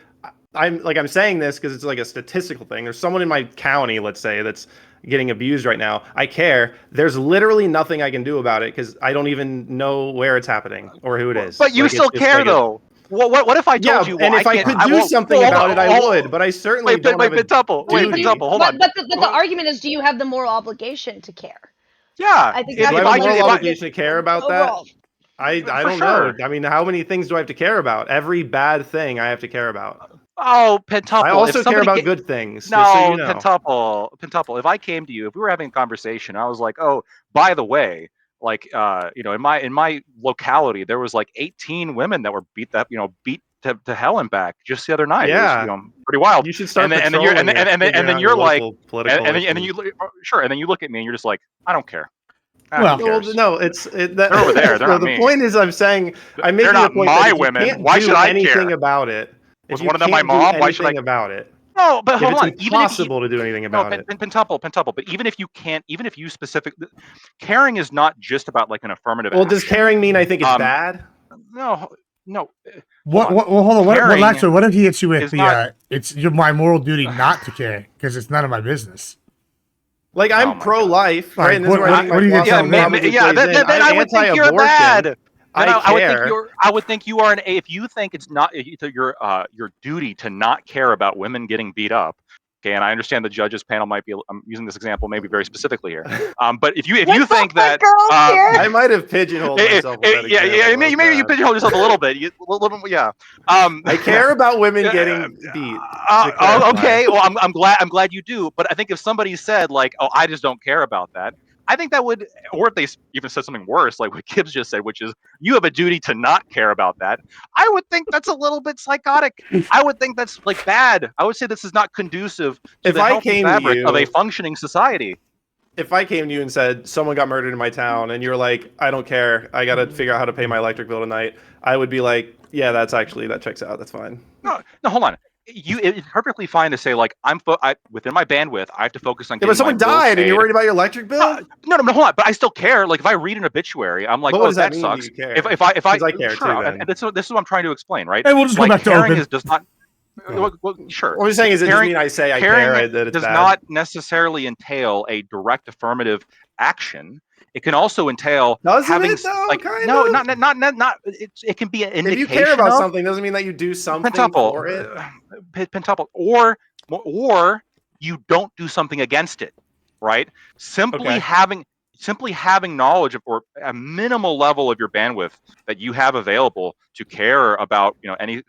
I'm saying this because it's like a statistical thing. There's someone in my county, let's say, that's getting abused right now. I care. There's literally nothing I can do about it because I don't even know where it's happening or who it is. But you still care though. What if I told you? And if I could do something about it, I would. But I certainly don't have a duty. Hold on. But the argument is, do you have the moral obligation to care? Yeah. I think do I that's have a moral the obligation to care about that? I don't know. I mean, how many things do I have to care about? Every bad thing I have to care about. Oh, Pentuple. I also care about good things. No, so you know. Pentuple. If I came to you, if we were having a conversation, I was like, oh, by the way, like, in my locality, there was like 18 women that were beat to hell and back just the other night. Yeah, it was, pretty wild. You should start. And then you're like, and you look at me and you're just like, I don't care. No, they're over there. They're not the point is, I'm saying I'm making not the point my that women. Why should I anything care about it? Was one of them my mom? Why should I about it? No, but hold on. It's impossible to do anything about it. Pentuple. But even if you specifically, caring is not just about like an affirmative. Well, does caring mean I think it's bad? No. Well, hold on. What if he hits you with it's my moral duty not to care because it's none of my business? Like I'm pro-life, right? What do you get? Then I would think you're bad. I would think you are if you think it's not your duty to not care about women getting beat up, Okay, and I understand the judges panel might be. I'm using this example maybe very specifically here. But if you think that girls here. I might have pigeonholed myself with that example. maybe you pigeonhole yourself a little bit. Yeah. I care about women getting beat. to clarify. Okay. Well, I'm glad you do. But I think if somebody said like, "Oh, I just don't care about that," I think that would, or if they even said something worse, like what Gibbs just said, which is you have a duty to not care about that. I would think that's a little bit psychotic. I would think that's like bad. I would say this is not conducive to If the I healthy came to fabric of a you- functioning society. If I came to you and said someone got murdered in my town, and you're like, I don't care, I got to figure out how to pay my electric bill tonight, I would be like, yeah, that checks out. That's fine. No, hold on. It's perfectly fine to say like within my bandwidth, I have to focus on. Yeah, but someone died, and you're worried about your electric bill. No, hold on. But I still care. Like if I read an obituary, I'm like, But what oh, does that that mean? sucks. Do you care? If I 'Cause I care sure, too, then. and this is what I'm trying to explain, right? Hey, we'll just go like, back to caring open. does not. Well, sure. What I'm saying is, it doesn't mean I say I caring care that it's does bad. not necessarily entail a direct affirmative action. It can also entail Doesn't having it, though? like Kind no, of? not. It can be an indication. If you care about of, something, doesn't mean that you do something Pentuple, for it. Pentuple, or you don't do something against it, right? Simply having knowledge of, or a minimal level of your bandwidth that you have available to care about, any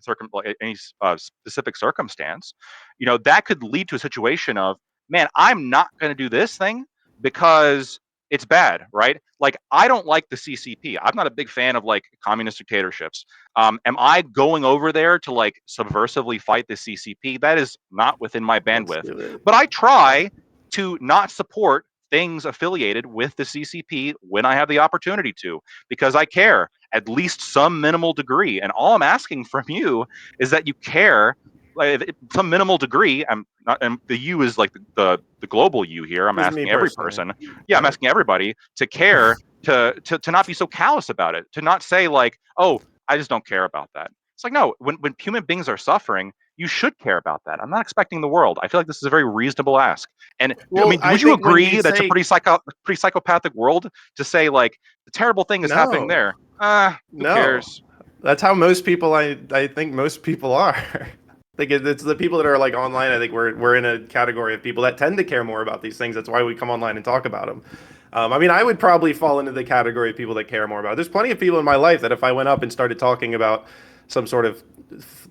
specific circumstance, that could lead to a situation of, man, I'm not going to do this thing because it's bad, right? Like, I don't like the CCP. I'm not a big fan of like communist dictatorships. Am I going over there to like subversively fight the CCP? That is not within my bandwidth. But I try to not support things affiliated with the CCP when I have the opportunity to, because I care at least some minimal degree. And all I'm asking from you is that you care, like, some minimal degree. I'm not, and the you is like the global you here. I'm asking every person. Yeah, I'm asking everybody to care, to not be so callous about it, to not say like, oh, I just don't care about that. It's like, no, when human beings are suffering, you should care about that. I'm not expecting the world. I feel like this is a very reasonable ask. And Well, would you agree that's a pretty psychopathic world to say like the terrible thing is happening there? Who cares? That's how most people. I think most people are. Like, it's the people that are like online. I think we're in a category of people that tend to care more about these things. That's why we come online and talk about them. I mean, I would probably fall into the category of people that care more about it. There's plenty of people in my life that if I went up and started talking about some sort of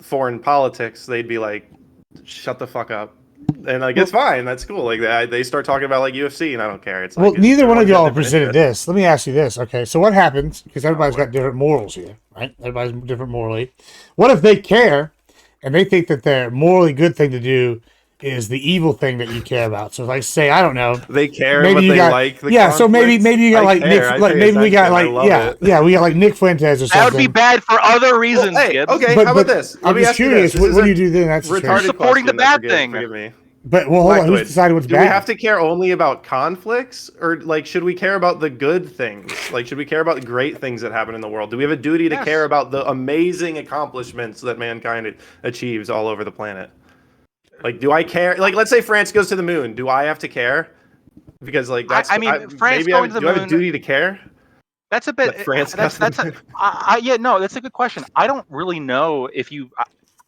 foreign politics, they'd be like, shut the fuck up. And like, it's fine. That's cool. Like, they start talking about like UFC, and I don't care. It's like, well, neither one of y'all presented this. Let me ask you this. Okay, so what happens, because everybody's got different morals here, right? Everybody's different morally. What if they care and they think that their morally good thing to do is the evil thing that you care about? So like, say, I don't know, they care, maybe but you they got, like the yeah, so maybe you got like care. Nick, like maybe we got like, yeah, we got like Nick Fuentes or something. That would be bad for other reasons, well, hey, Gibbs. okay, how about this? I'm just curious, what do you do then? That's retarded supporting the bad thing. Forgive me. But well, hold on, who's deciding what's bad? Do we have to care only about conflicts, or like should we care about the good things? Like, should we care about the great things that happen in the world? Do we have a duty to care about the amazing accomplishments that mankind achieves all over the planet? Like, do I care? Like, let's say France goes to the moon. Do I have to care? Because like that's France going to the moon. Do I have a duty to care? That's a bit. France that's yeah, no, that's a good question. I don't really know if you.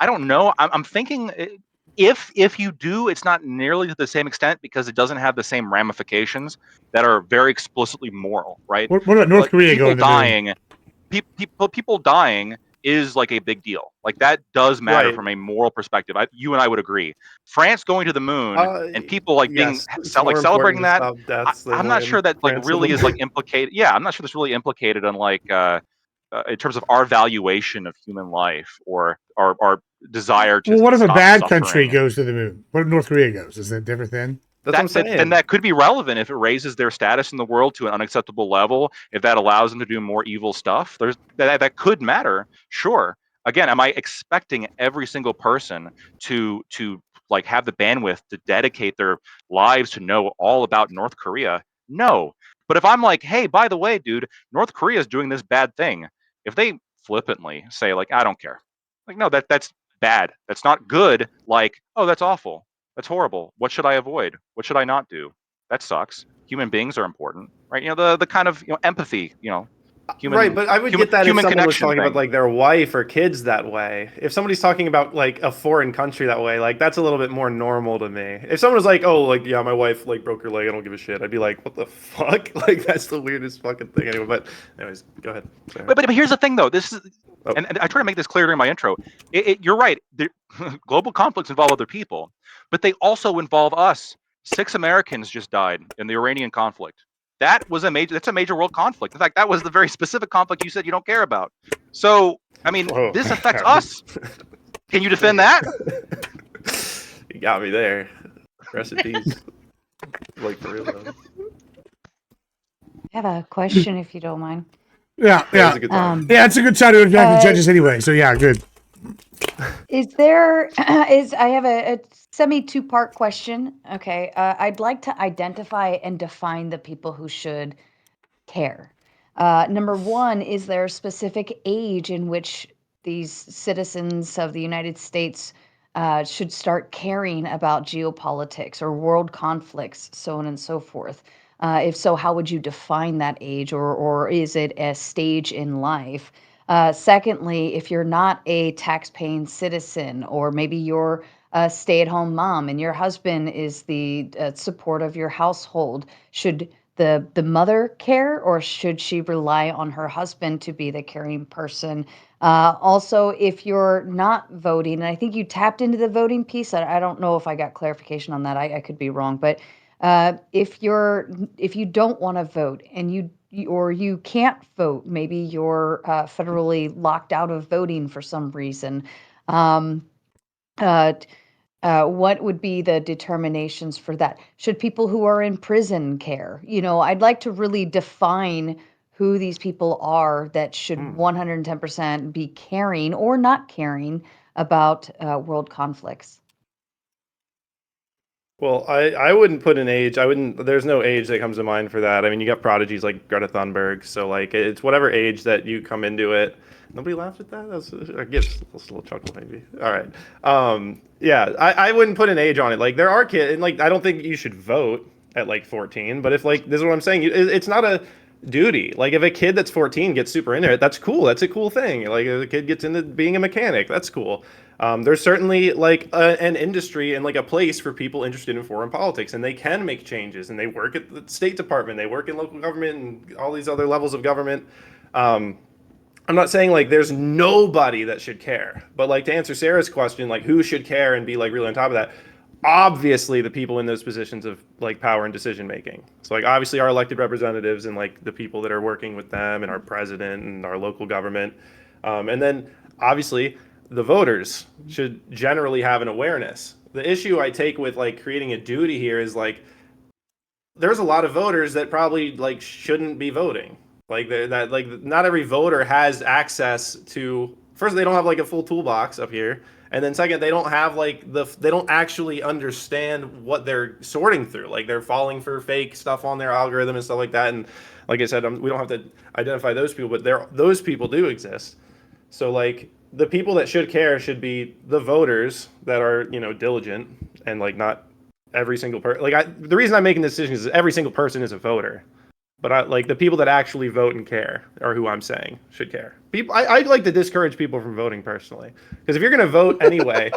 I don't know. I'm thinking. If you do, it's not nearly to the same extent because it doesn't have the same ramifications that are very explicitly moral, right? What about North Korea people going to dying? People dying is like a big deal. Like, that does matter from a moral perspective. You and I would agree. France going to the moon and people like being celebrating that. I'm not sure that like really is like implicated. Yeah, I'm not sure that's really implicated on like in terms of our valuation of human life or our desire to. Well, what if a bad suffering. country goes to the moon? What if North Korea goes? Is that a different thing? That's what I'm saying. Then that could be relevant if it raises their status in the world to an unacceptable level. If that allows them to do more evil stuff, that could matter. Sure. Again, am I expecting every single person to like have the bandwidth to dedicate their lives to know all about North Korea? No. But if I'm like, hey, by the way, dude, North Korea is doing this bad thing. If they flippantly say like, I don't care, like, no, that's bad. That's not good. Like, oh, that's awful. That's horrible. What should I avoid? What should I not do? That sucks. Human beings are important, right? The kind of empathy, human, but I would human, get that if human someone was connection talking thing. about like their wife or kids that way. If somebody's talking about like a foreign country that way, like that's a little bit more normal to me. If someone was like, "Oh, like yeah, my wife like broke her leg, I don't give a shit," I'd be like, "What the fuck?" Like that's the weirdest fucking thing. Anyway, but anyways, go ahead. Sorry. But here's the thing, though. This is, Oh. and I try to make this clear during my intro. You're right. Global conflicts involve other people, but they also involve us. 6 Americans just died in the Iranian conflict. That's a major world conflict. In fact, that was the very specific conflict you said you don't care about. So, I mean, Whoa. this affects us. Can you defend that? You got me there. Rest in peace. Like for real though. I have a question, if you don't mind. Yeah, That was a good time. yeah. It's a good time to interact with judges anyway. So yeah, good. Is there I have a semi two-part question. Okay. I'd like to identify and define the people who should care. Number one, is there a specific age in which these citizens of the United States should start caring about geopolitics or world conflicts, so on and so forth? If so, how would you define that age, or is it a stage in life? Secondly, if you're not a tax-paying citizen, or maybe you're a stay-at-home mom and your husband is the support of your household, should the mother care, or should she rely on her husband to be the caring person? Also, if you're not voting, and I think you tapped into the voting piece, I don't know if I got clarification on that. I could be wrong, but if you don't want to vote and you can't vote, maybe you're federally locked out of voting for some reason. Um, what would be the determinations for that? Should people who are in prison care? I'd like to really define who these people are that should 110% be caring or not caring about world conflicts. Well, I wouldn't put an age. There's no age that comes to mind for that. I mean, you got prodigies like Greta Thunberg, so like it's whatever age that you come into it. Nobody laughed at that. I guess a little chuckle maybe. All right. Yeah, I wouldn't put an age on it. Like there are kids, and like I don't think you should vote at like 14. But if like this is what I'm saying, it's not a duty. Like if a kid that's 14 gets super into it, that's cool. That's a cool thing. Like if a kid gets into being a mechanic, that's cool. There's certainly like an industry and like a place for people interested in foreign politics, and they can make changes, and they work at the State Department, they work in local government and all these other levels of government. I'm not saying like there's nobody that should care, but like to answer Sarah's question, like who should care and be like really on top of that, obviously the people in those positions of like power and decision making. So like obviously our elected representatives and like the people that are working with them and our president and our local government, and then obviously the voters should generally have an awareness. The issue I take with like creating a duty here is like there's a lot of voters that probably like shouldn't be voting. Like that like not every voter has access to, first they don't have like a full toolbox up here, and then second they don't have like they don't actually understand what they're sorting through. Like they're falling for fake stuff on their algorithm and stuff like that. And like I said, we don't have to identify those people, but those people do exist. So like the people that should care should be the voters that are, diligent, and like not every single person. Like the reason I'm making this decision is every single person is a voter, but like the people that actually vote and care are who I'm saying should care. I'd like to discourage people from voting personally, because if you're going to vote anyway,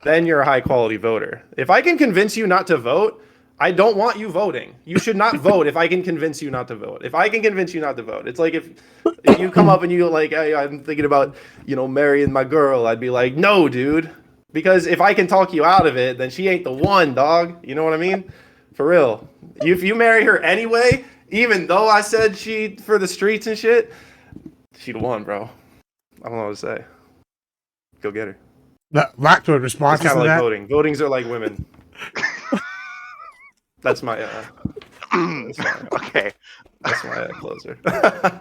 then you're a high quality voter. If I can convince you not to vote, I don't want you voting. You should not vote if I can convince you not to vote. If I can convince you not to vote, it's like if you come up and you like, hey, I'm thinking about, marrying my girl, I'd be like, no, dude. Because if I can talk you out of it, then she ain't the one, dog. You know what I mean? For real. If you marry her anyway, even though I said she for the streets and shit, she the one, bro. I don't know what to say. Go get her. The Lactoid response It's kind to of like that. voting. Votings are like women. That's my Okay. That's my closer. I'm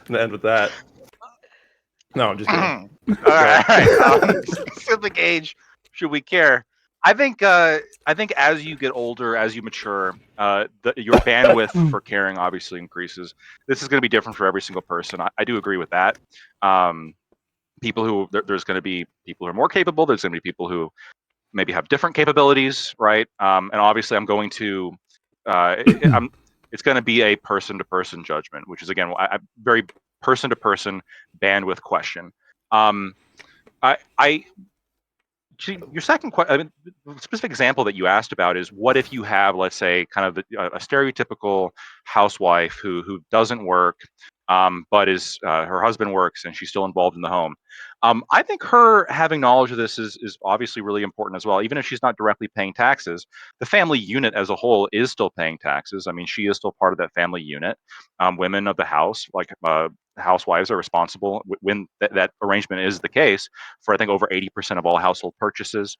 gonna end with that. No, I'm just kidding. All right. Specific age, should we care? I think as you get older, as you mature, your bandwidth for caring obviously increases. This is going to be different for every single person. I do agree with that. There's going to be people who are more capable. There's going to be people who maybe have different capabilities, right? And obviously, I'm going to. It's going to be a person-to-person judgment, which is, again, a very person-to-person bandwidth question. Your second question, I mean, the specific example that you asked about is, what if you have, let's say, kind of a stereotypical housewife who doesn't work, but is her husband works and she's still involved in the home. I think her having knowledge of this is obviously really important as well. Even if she's not directly paying taxes, the family unit as a whole is still paying taxes. I mean, she is still part of that family unit. Women of the house, like housewives, are responsible when that arrangement is the case for, I think, over 80% of all household purchases.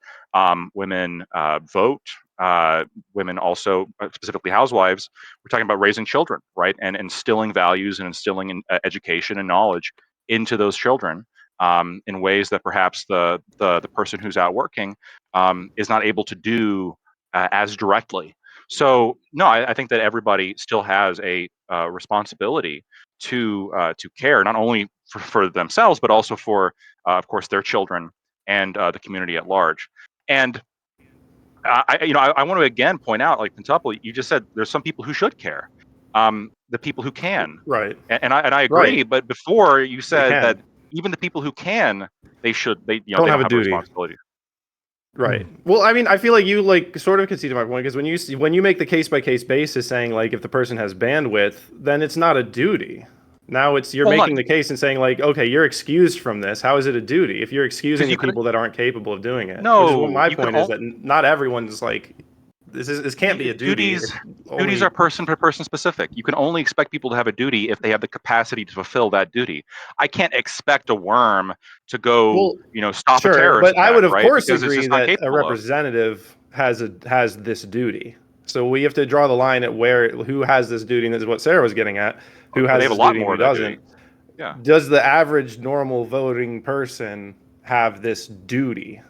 Women vote. Women also, specifically housewives, we're talking about raising children, right, and instilling values and instilling education and knowledge into those children in ways that perhaps the person who's out working is not able to do as directly. So no, I think that everybody still has a responsibility to care, not only for themselves, but also for, of course, their children and the community at large. And I want to again point out, like Pentuple, you just said there's some people who should care, the people who can, Right. and I agree. Right. But before you said can. that even the people who can, they don't have a have duty. responsibility. Right. Well, I mean, I feel like you sort of conceded my point, because when you make the case by case basis, saying like if the person has bandwidth, then it's not a duty. Now you're making the case and saying like, okay, you're excused from this. How is it a duty if you're excusing the people that aren't capable of doing it? No, which is what my point is, that not everyone's like, this can't be a duty. Duties are person-to-person specific. You can only expect people to have a duty if they have the capacity to fulfill that duty. I can't expect a worm to go, stop a terrorist but I would, of attack, course, because agree that a representative has this duty. So we have to draw the line at who has this duty, and this is what Sarah was getting at. Who has this duty and who doesn't? Yeah. Does the average normal voting person have this duty?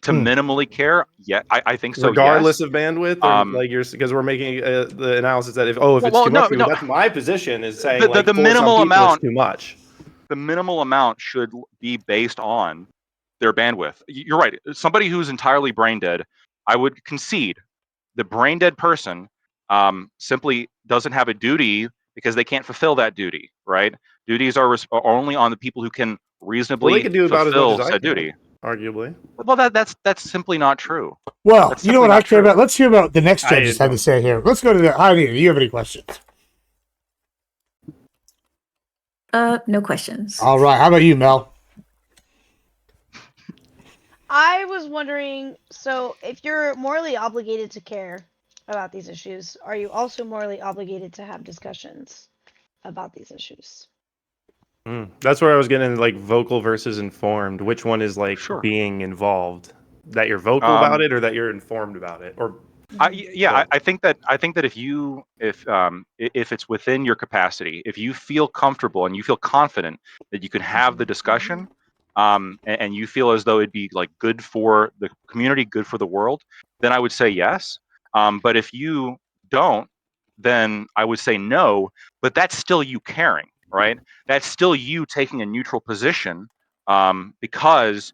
To minimally care? Yeah, I think so. Regardless yes. of bandwidth, or because we're making the analysis that if it's too much, that's my position, is saying the minimal amount, it's too much. The minimal amount should be based on their bandwidth. You're right. Somebody who's entirely brain dead, I would concede the brain dead person simply doesn't have a duty because they can't fulfill that duty. Right? Duties are only on the people who can reasonably fulfill said duty. Arguably. Well, that's simply not true. Well, you know what I care about? Let's hear about the next judges had to say here. Let's go to the Heidi. Do you have any questions? No questions. All right. How about you, Mel? I was wondering, so if you're morally obligated to care about these issues, are you also morally obligated to have discussions about these issues? That's where I was getting, like, vocal versus informed. Which one is being involved? That you're vocal about it, or that you're informed about it, or I think that if it's within your capacity, if you feel comfortable and you feel confident that you can have the discussion, and you feel as though it'd be like good for the community, good for the world, then I would say yes. But if you don't, then I would say no. But that's still you caring, right? That's still you taking a neutral position, because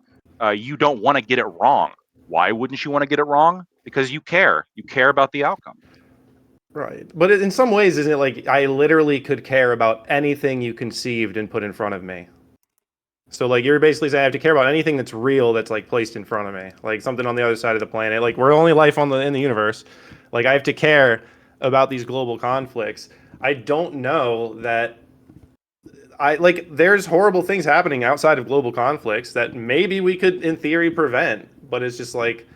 you don't want to get it wrong. Why wouldn't you want to get it wrong? Because you care. You care about the outcome. Right. But in some ways, isn't it like I literally could care about anything you conceived and put in front of me? So, like, you're basically saying I have to care about anything that's real that's, like, placed in front of me. Like, something on the other side of the planet. Like, we're the only life in the universe. Like, I have to care about these global conflicts. I don't know that... there's horrible things happening outside of global conflicts that maybe we could, in theory, prevent. But it's just like...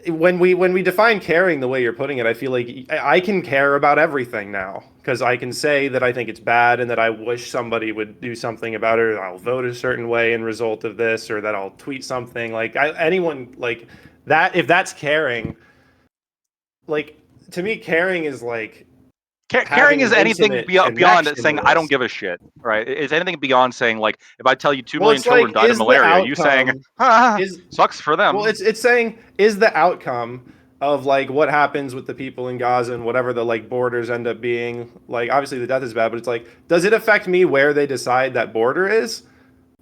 when we define caring the way you're putting it, I feel like I can care about everything now, because I can say that I think it's bad and that I wish somebody would do something about it, or I'll vote a certain way in result of this, or that I'll tweet something. Like, anyone like that, if that's caring, like, to me, caring is like caring is anything beyond saying I don't give a shit, right? It's anything beyond saying, like, if I tell you 2 million children died of malaria, you saying sucks for them. Well, it's saying, is the outcome of, like, what happens with the people in Gaza and whatever the, like, borders end up being, like, obviously the death is bad, but it's like, does it affect me where they decide that border is?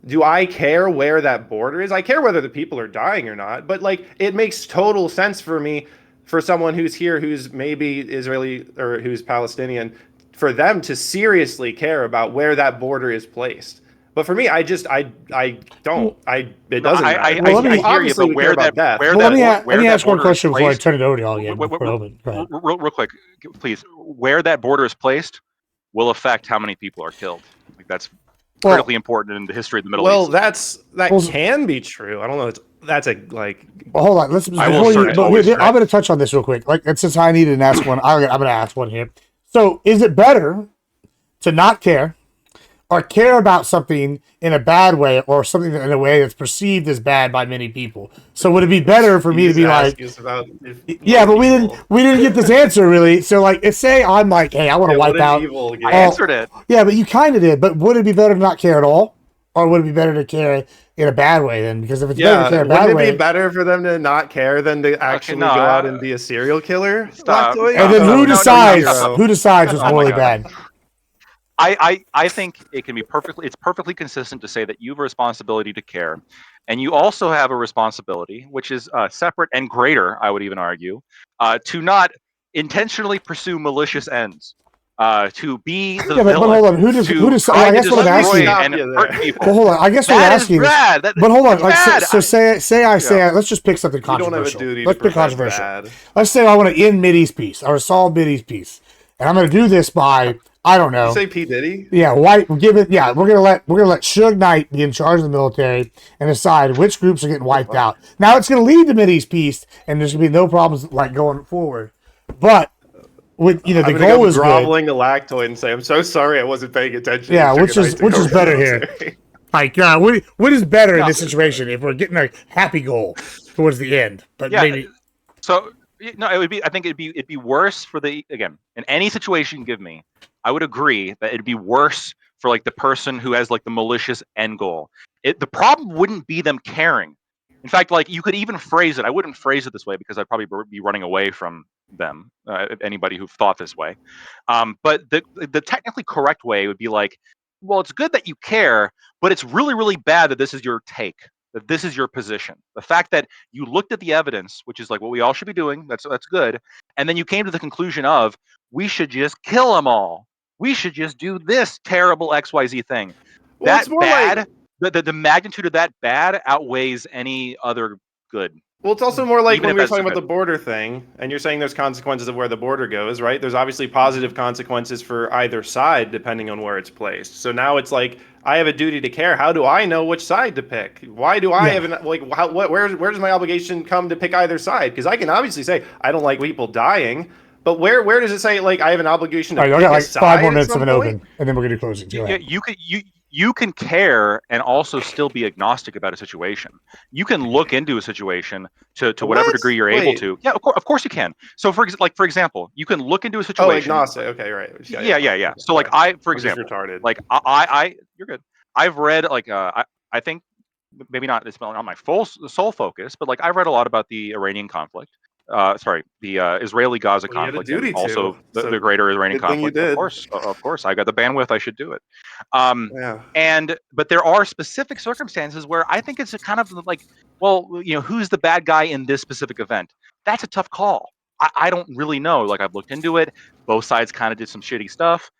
Do I care where that border is? I care whether the people are dying or not, but, like, it makes total sense for me for someone who's here, who's maybe Israeli or who's Palestinian, for them to seriously care about where that border is placed. But for me, it doesn't matter. Well, let me- I hear you, Obviously, but we care about death. Well, let me ask one border is question before I placed- turn it over to y'all again. Before I open. Go ahead. real quick, please. Where that border is placed will affect how many people are killed. Like that's critically important in the history of the Middle East. That can be true. I don't know. That's a like. Well, hold on. Let's. I will Before you, start but always here, try. I'm going to touch on this real quick. Like, and since I needed to ask one, I'm going to ask one here. So, is it better to not care, or care about something in a bad way, or something in a way that's perceived as bad by many people? So, would it be better for me to be like, yeah, but we didn't get this answer really. So, like, say I'm like, hey, I want to wipe out. I answered it. Yeah, but you kind of did. But would it be better to not care at all, or would it be better to care in a bad way then? Because if it's better to care in a bad way, wouldn't it be better for them to not care than to actually go out and be a serial killer? Stop. And then who decides? Who decides what's Oh my morally God. bad? I think it can be it's perfectly consistent to say that you have a responsibility to care, and you also have a responsibility, which is separate and greater, I would even argue, to not intentionally pursue malicious ends, to be the Yeah, but villain. hold on. Who decides? Try I to guess what I'm destroy asking. and hurt people. Well, hold on. I guess what I'm That is asking is. bad. But hold on. That's Like, bad. so say let's just pick something You don't have a controversial. duty Let's to pick prevent controversial. bad. Let's say I want to end Mideast peace. I want to solve Mideast peace, and I'm going to do this by I don't know. You say P. Diddy? Yeah, white. Yeah, we're gonna let Suge Knight be in charge of the military and decide which groups are getting wiped out. Now it's gonna lead to Mideast peace, and there's gonna be no problems like going forward. But with the I'm goal is groveling to Lactoid and say, I'm so sorry I wasn't paying attention. Yeah, which is better here. Like, what is better in this situation if we're getting a happy goal towards the end? But maybe so. No, it would be. I think it'd be worse for in any situation you give me. I would agree that it'd be worse for like the person who has like the malicious end goal. The problem wouldn't be them caring. In fact, like you could even phrase it. I wouldn't phrase it this way because I'd probably be running away from them. Anybody who thought this way. But the technically correct way would be like, well, it's good that you care, but it's really, really bad that this is your take. That this is your position. The fact that you looked at the evidence, which is like what we all should be doing, that's good, and then you came to the conclusion of we should just kill them all. We should just do this terrible XYZ thing. Well, That bad, the magnitude of that bad outweighs any other good. Well, it's also more like Even when if we were that's talking a about the border thing, and you're saying there's consequences of where the border goes, right? There's obviously positive consequences for either side depending on where it's placed. So now it's like I have a duty to care. How do I know which side to pick? Why do I have where does my obligation come to pick either side? Because I can obviously say I don't like people dying, but where does it say like I have an obligation to all right, pick I got like 5 more at minutes some of an point? open, and then we're gonna close it. Go ahead. You can care and also still be agnostic about a situation. You can look into a situation to whatever degree you're able to. Yeah, of course you can. So for example, you can look into a situation. Oh, agnostic. Okay, right. Yeah. So like for example, like you're good. I've read like I think maybe not it's not my sole focus, but like I've read a lot about the Iranian conflict. The Israeli-Gaza conflict, and also the greater Iranian conflict. Of course, I got the bandwidth. I should do it. But there are specific circumstances where I think it's a kind of like, well, who's the bad guy in this specific event? That's a tough call. I don't really know. Like I've looked into it. Both sides kind of did some shitty stuff.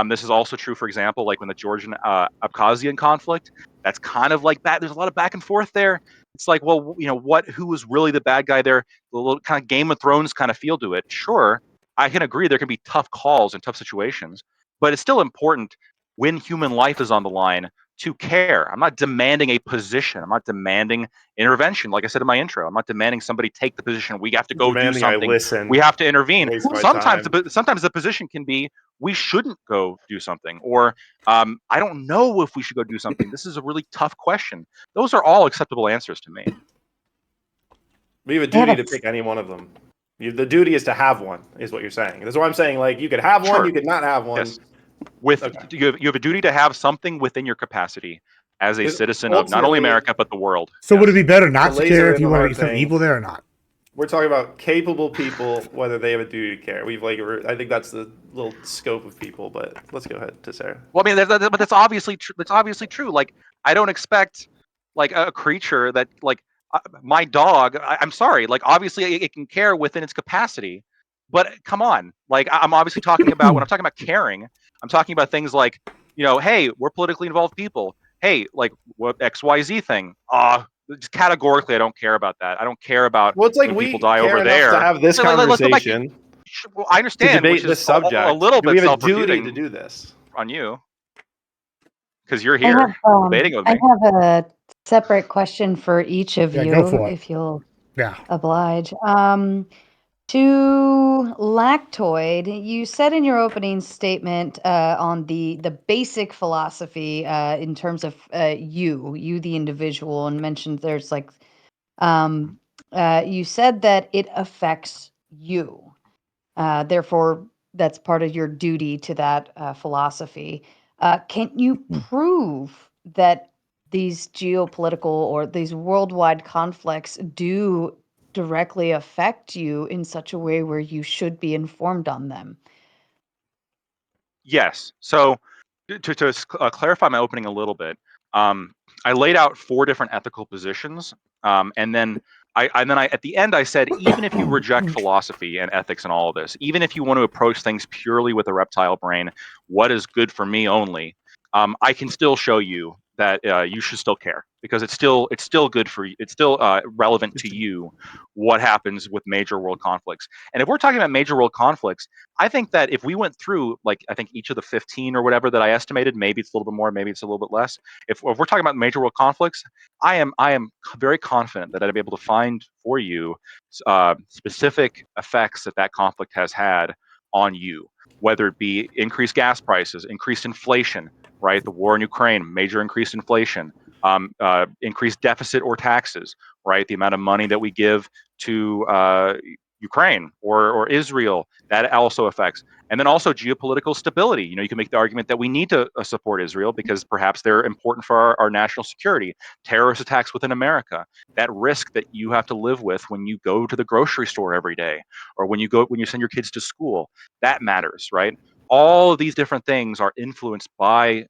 This is also true, for example, like when the Georgian Abkhazian conflict. That's kind of like that. There's a lot of back and forth there. It's like, well, who was really the bad guy there? The little kind of Game of Thrones kind of feel to it. Sure, I can agree there can be tough calls and tough situations, but it's still important when human life is on the line to care. I'm not demanding a position. I'm not demanding intervention. Like I said in my intro, I'm not demanding somebody take the position. We have to go do something. We have to intervene. Sometimes the position can be we shouldn't go do something, or I don't know if we should go do something. This is a really tough question. Those are all acceptable answers to me. We have a duty to pick any one of them. The duty is to have one, is what you're saying. That's what I'm saying. Like you could have one, you could not have one. Yes. You have a duty to have something within your capacity as a citizen of not only America but the world. So would it be better not to care if you want to get some evil there or not? We're talking about capable people, whether they have a duty to care. I think that's the little scope of people. But let's go ahead to Sarah. Well, I mean, but that's obviously true. That's obviously true. Like I don't expect like a creature that like my dog, I'm sorry, like obviously it can care within its capacity, but come on, like I'm obviously talking about when I'm talking about caring, I'm talking about things like, hey, we're politically involved people. Hey, like what XYZ thing? Just categorically, I don't care about that. I don't care about Well, it's like when people we die care over enough to there. have this Let's go back to. conversation Well, I to understand, which debate is this a subject. little Do we bit have a duty to self-refuting do this? on you because you're I have here debating with I me. have a separate question for each of Yeah, go you, for it. if you'll Yeah. oblige. To Lactoid, you said in your opening statement on the basic philosophy in terms of you the individual, and mentioned there's like you said that it affects you. Therefore, that's part of your duty to that philosophy. Can you prove that these geopolitical or these worldwide conflicts do directly affect you in such a way where you should be informed on them? Yes. So to clarify my opening a little bit, I laid out 4 different ethical positions, and then I at the end I said, even if you reject philosophy and ethics and all of this, even if you want to approach things purely with a reptile brain, what is good for me only, I can still show you that you should still care because it's still good for you. It's still relevant to you what happens with major world conflicts. And if we're talking about major world conflicts, I think that if we went through, like, I think each of the 15 or whatever that I estimated, maybe it's a little bit more, maybe it's a little bit less. If we're talking about major world conflicts, I am very confident that I'd be able to find for you specific effects that conflict has had on you, whether it be increased gas prices, increased inflation, right? The war in Ukraine, major increased inflation, increased deficit or taxes, right? The amount of money that we give to Ukraine or Israel, that also affects. And then also geopolitical stability. You can make the argument that we need to support Israel because perhaps they're important for our national security. Terrorist attacks within America, that risk that you have to live with when you go to the grocery store every day, or when you send your kids to school, that matters, right? All of these different things are influenced by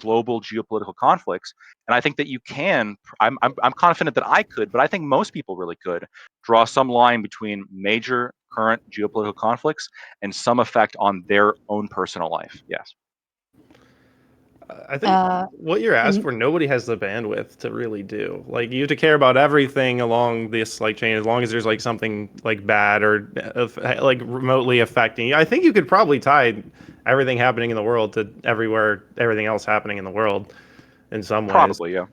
global geopolitical conflicts, and I think that you can. I'm confident that I could, but I think most people really could draw some line between major current geopolitical conflicts and some effect on their own personal life. Yes. I think what you're asked and for, nobody has the bandwidth to really do. Like, you have to care about everything along this like chain, as long as there's like something like bad or like remotely affecting you. I think you could probably tie everything happening in the world to everything else happening in the world in some ways. Probably, yeah.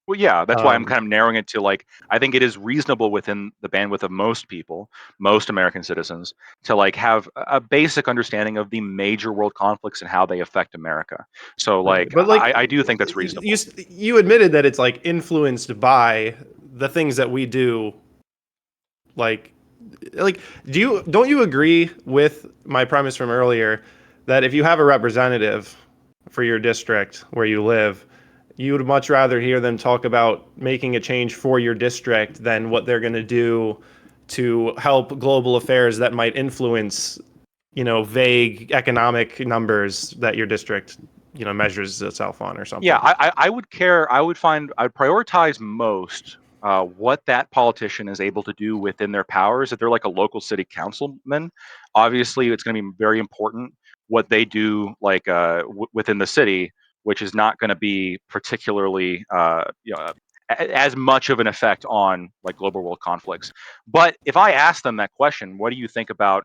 Well, yeah, that's why I'm kind of narrowing it to, like, I think it is reasonable within the bandwidth of most people, most American citizens, to like have a basic understanding of the major world conflicts and how they affect America. So, Right. like, But like I do think that's reasonable. you admitted that it's like influenced by the things that we do. Like don't you agree with my premise from earlier that if you have a representative for your district where you live, you would much rather hear them talk about making a change for your district than what they're going to do to help global affairs that might influence, vague economic numbers that your district, measures itself on or something? Yeah, I would care. I'd prioritize most what that politician is able to do within their powers. If they're like a local city councilman, obviously it's going to be very important what they do, like within the city, which is not going to be particularly as much of an effect on like global world conflicts. But if I ask them that question, what do you think about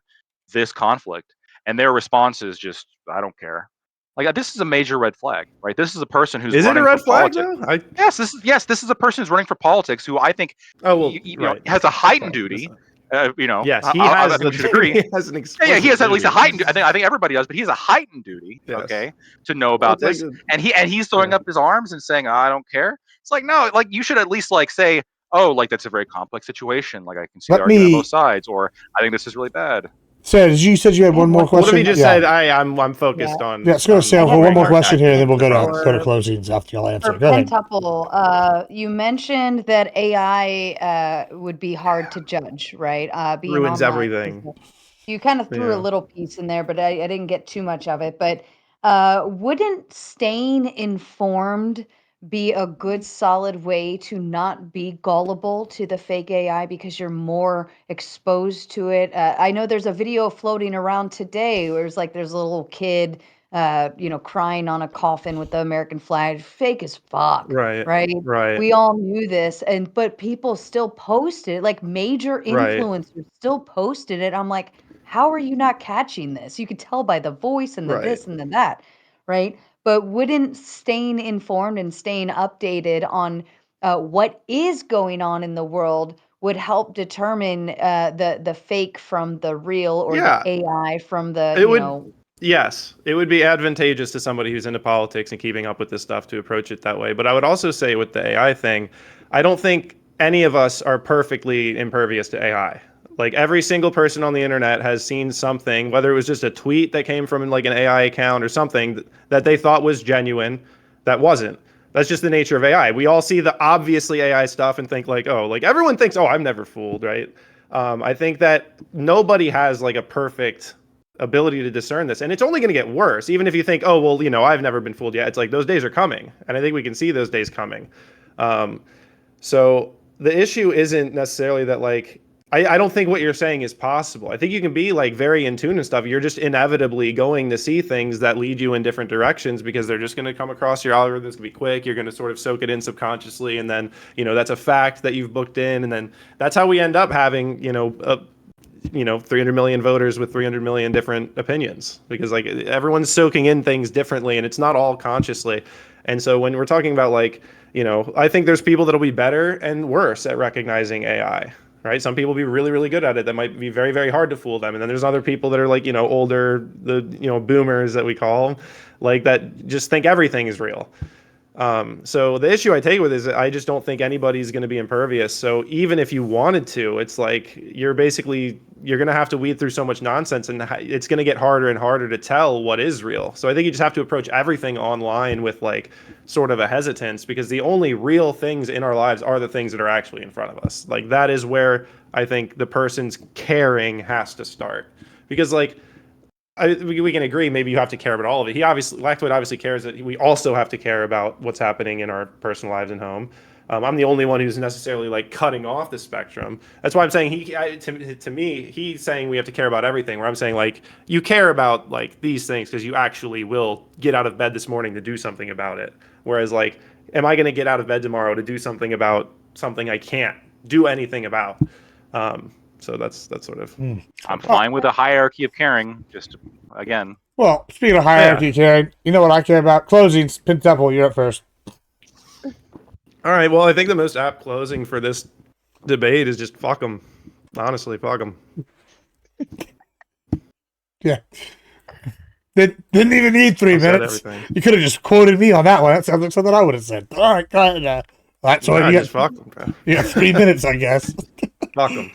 this conflict? And their response is just, I don't care. Like, this is a major red flag, right? This is a person who's Is it a running for red flag politics. though? This is a person who's running for politics who I think Oh well, right. has a heightened Fine. duty. Yes, he has I think the we should agree. he has an Yeah, he explicit has at least a duty. heightened. I think everybody does, but he has a heightened duty. Yes. Okay, to know Well, about it's like this, and he's throwing yeah. up his arms and saying, "I don't care." It's like, no, like you should at least like say, "Oh, like that's a very complex situation. Like I can see the Let argument on both me. sides," or "I think this is really bad." Sarah, you said you had I have one more one What if he question? just Yeah. said, I'm focused Yeah. on Yeah, let's go to Sarah I for have one one more more question here, and then we'll go question to closings after y'all answer. for Go ahead. Pentuple. You mentioned that AI would be hard to judge, right? Being ruins online. everything. You kind of threw a Yeah. little piece in there, but I didn't get too much of it. But wouldn't staying informed be a good solid way to not be gullible to the fake AI because you're more exposed to it. I know there's a video floating around today where it's like there's a little kid, crying on a coffin with the American flag. Fake as fuck, Right. right? Right. We all knew this, but people still posted it. Like major Right. influencers still posted it. I'm like, how are you not catching this? You could tell by the voice and the Right. this and the that, right? But wouldn't staying informed and staying updated on what is going on in the world would help determine the fake from the real or the Yeah. AI from the, It would, yes, it would be advantageous to somebody who's into politics and keeping up with this stuff to approach it that way. But I would also say with the AI thing, I don't think any of us are perfectly impervious to AI. Like every single person on the internet has seen something, whether it was just a tweet that came from like an AI account or something that they thought was genuine, that wasn't. That's just the nature of AI. We all see the obviously AI stuff and think like, oh, like everyone thinks, oh, I'm never fooled, right? I think that nobody has like a perfect ability to discern this, and it's only going to get worse. Even if you think, oh, well, I've never been fooled yet. It's like those days are coming, and I think we can see those days coming. So the issue isn't necessarily that like I don't think what you're saying is possible. I think you can be like very in tune and stuff. You're just inevitably going to see things that lead you in different directions because they're just going to come across your algorithms. Going to be quick. You're going to sort of soak it in subconsciously, and then that's a fact that you've booked in, and then that's how we end up having 300 million voters with 300 million different opinions because like everyone's soaking in things differently and it's not all consciously. And so when we're talking about like, I think there's people that'll be better and worse at recognizing AI, right? Some people will be really, really good at it. That might be very, very hard to fool them. And then there's other people that are like, older, the, boomers that we call them, like that just think everything is real. So the issue I take with it is I just don't think anybody's going to be impervious. So even if you wanted to, it's like you're going to have to weed through so much nonsense, and it's going to get harder and harder to tell what is real. So I think you just have to approach everything online with like sort of a hesitance, because the only real things in our lives are the things that are actually in front of us. Like that is where I think the person's caring has to start, because like we can agree maybe you have to care about all of it. Lactoid obviously cares that we also have to care about what's happening in our personal lives and home. I'm the only one who's necessarily like cutting off the spectrum. That's why I'm saying to me, he's saying we have to care about everything, where I'm saying like you care about like these things because you actually will get out of bed this morning to do something about it. Whereas like, am I going to get out of bed tomorrow to do something about something I can't do anything about? So that's sort of. I'm fine with a hierarchy of caring. Just again. Well, speaking of hierarchy, Terry, you know what I care about? Closings. Pentuple, you're up first. All right. Well, I think the most apt closing for this debate is just fuck them. Honestly, fuck them. Yeah. Didn't even need 3 minutes. Everything. You could have just quoted me on that one. That sounds like something I would have said. All right, go ahead. All right, so Nah, just fuck them, bro. You got 3 minutes, I guess. Fuck them.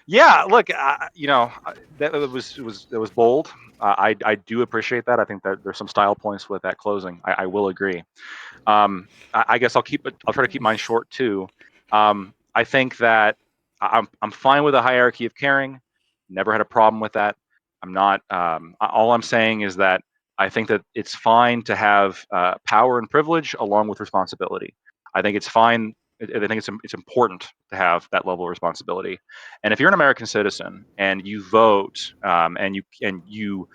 Yeah, look, that was bold. I do appreciate that. I think that there's some style points with that closing. I will agree. I guess I'll try to keep mine short too. I think that I'm fine with a hierarchy of caring. Never had a problem with that. I'm not. All I'm saying is that I think that it's fine to have power and privilege along with responsibility. I think it's fine. I think it's important to have that level of responsibility. And if you're an American citizen and you vote, and you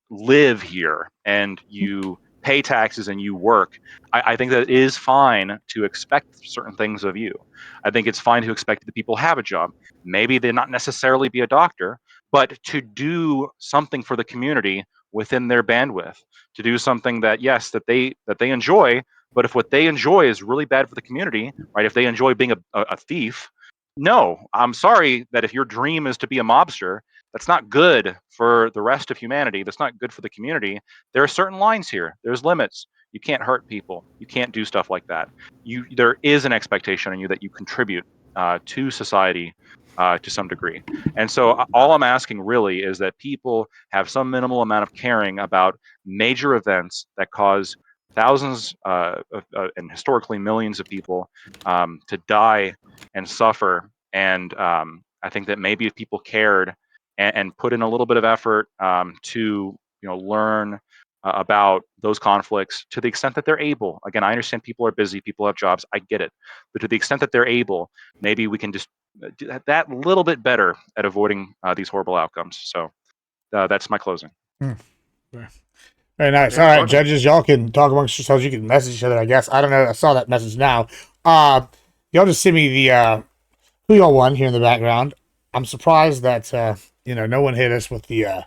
live here and you pay taxes and you work, I think that it is fine to expect certain things of you. I think it's fine to expect that people have a job. Maybe they not necessarily be a doctor, but to do something for the community within their bandwidth, to do something that yes, that they enjoy. But if what they enjoy is really bad for the community, right? If they enjoy being a thief, no, I'm sorry that if your dream is to be a mobster, that's not good for the rest of humanity. That's not good for the community. There are certain lines here. There's limits. You can't hurt people. You can't do stuff like that. There is an expectation on you that you contribute to society to some degree. And so all I'm asking really is that people have some minimal amount of caring about major events that cause thousands and historically millions of people to die and suffer. And I think that maybe if people cared and put in a little bit of effort to learn about those conflicts to the extent that they're able. Again, I understand people are busy, people have jobs, I get it. But to the extent that they're able, maybe we can just do that little bit better at avoiding these horrible outcomes. So that's my closing. Very nice. Yeah, All right, welcome. judges, y'all can talk amongst yourselves. You can message each other, I guess. I don't know. I saw that message now. Y'all just send me the who y'all won here in the background. I'm surprised that no one hit us with the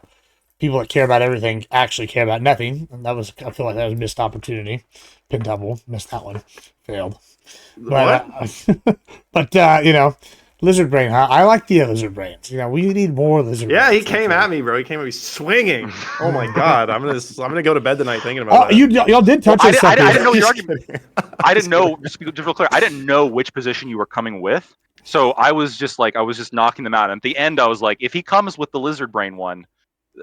people that care about everything actually care about nothing. And I feel like that was a missed opportunity. Pentuple missed that one. Failed. But lizard brain, huh? I like the lizard brains. We need more lizard Yeah, brains. he came at me, bro. He came at me swinging. Oh my god, I'm gonna go to bed tonight thinking about that. Y'all did touch on something. I didn't know your Just argument. kidding. I didn't know. Just to be real clear, I didn't know which position you were coming with. So I was just knocking them out. And at the end, I was like, if he comes with the lizard brain one,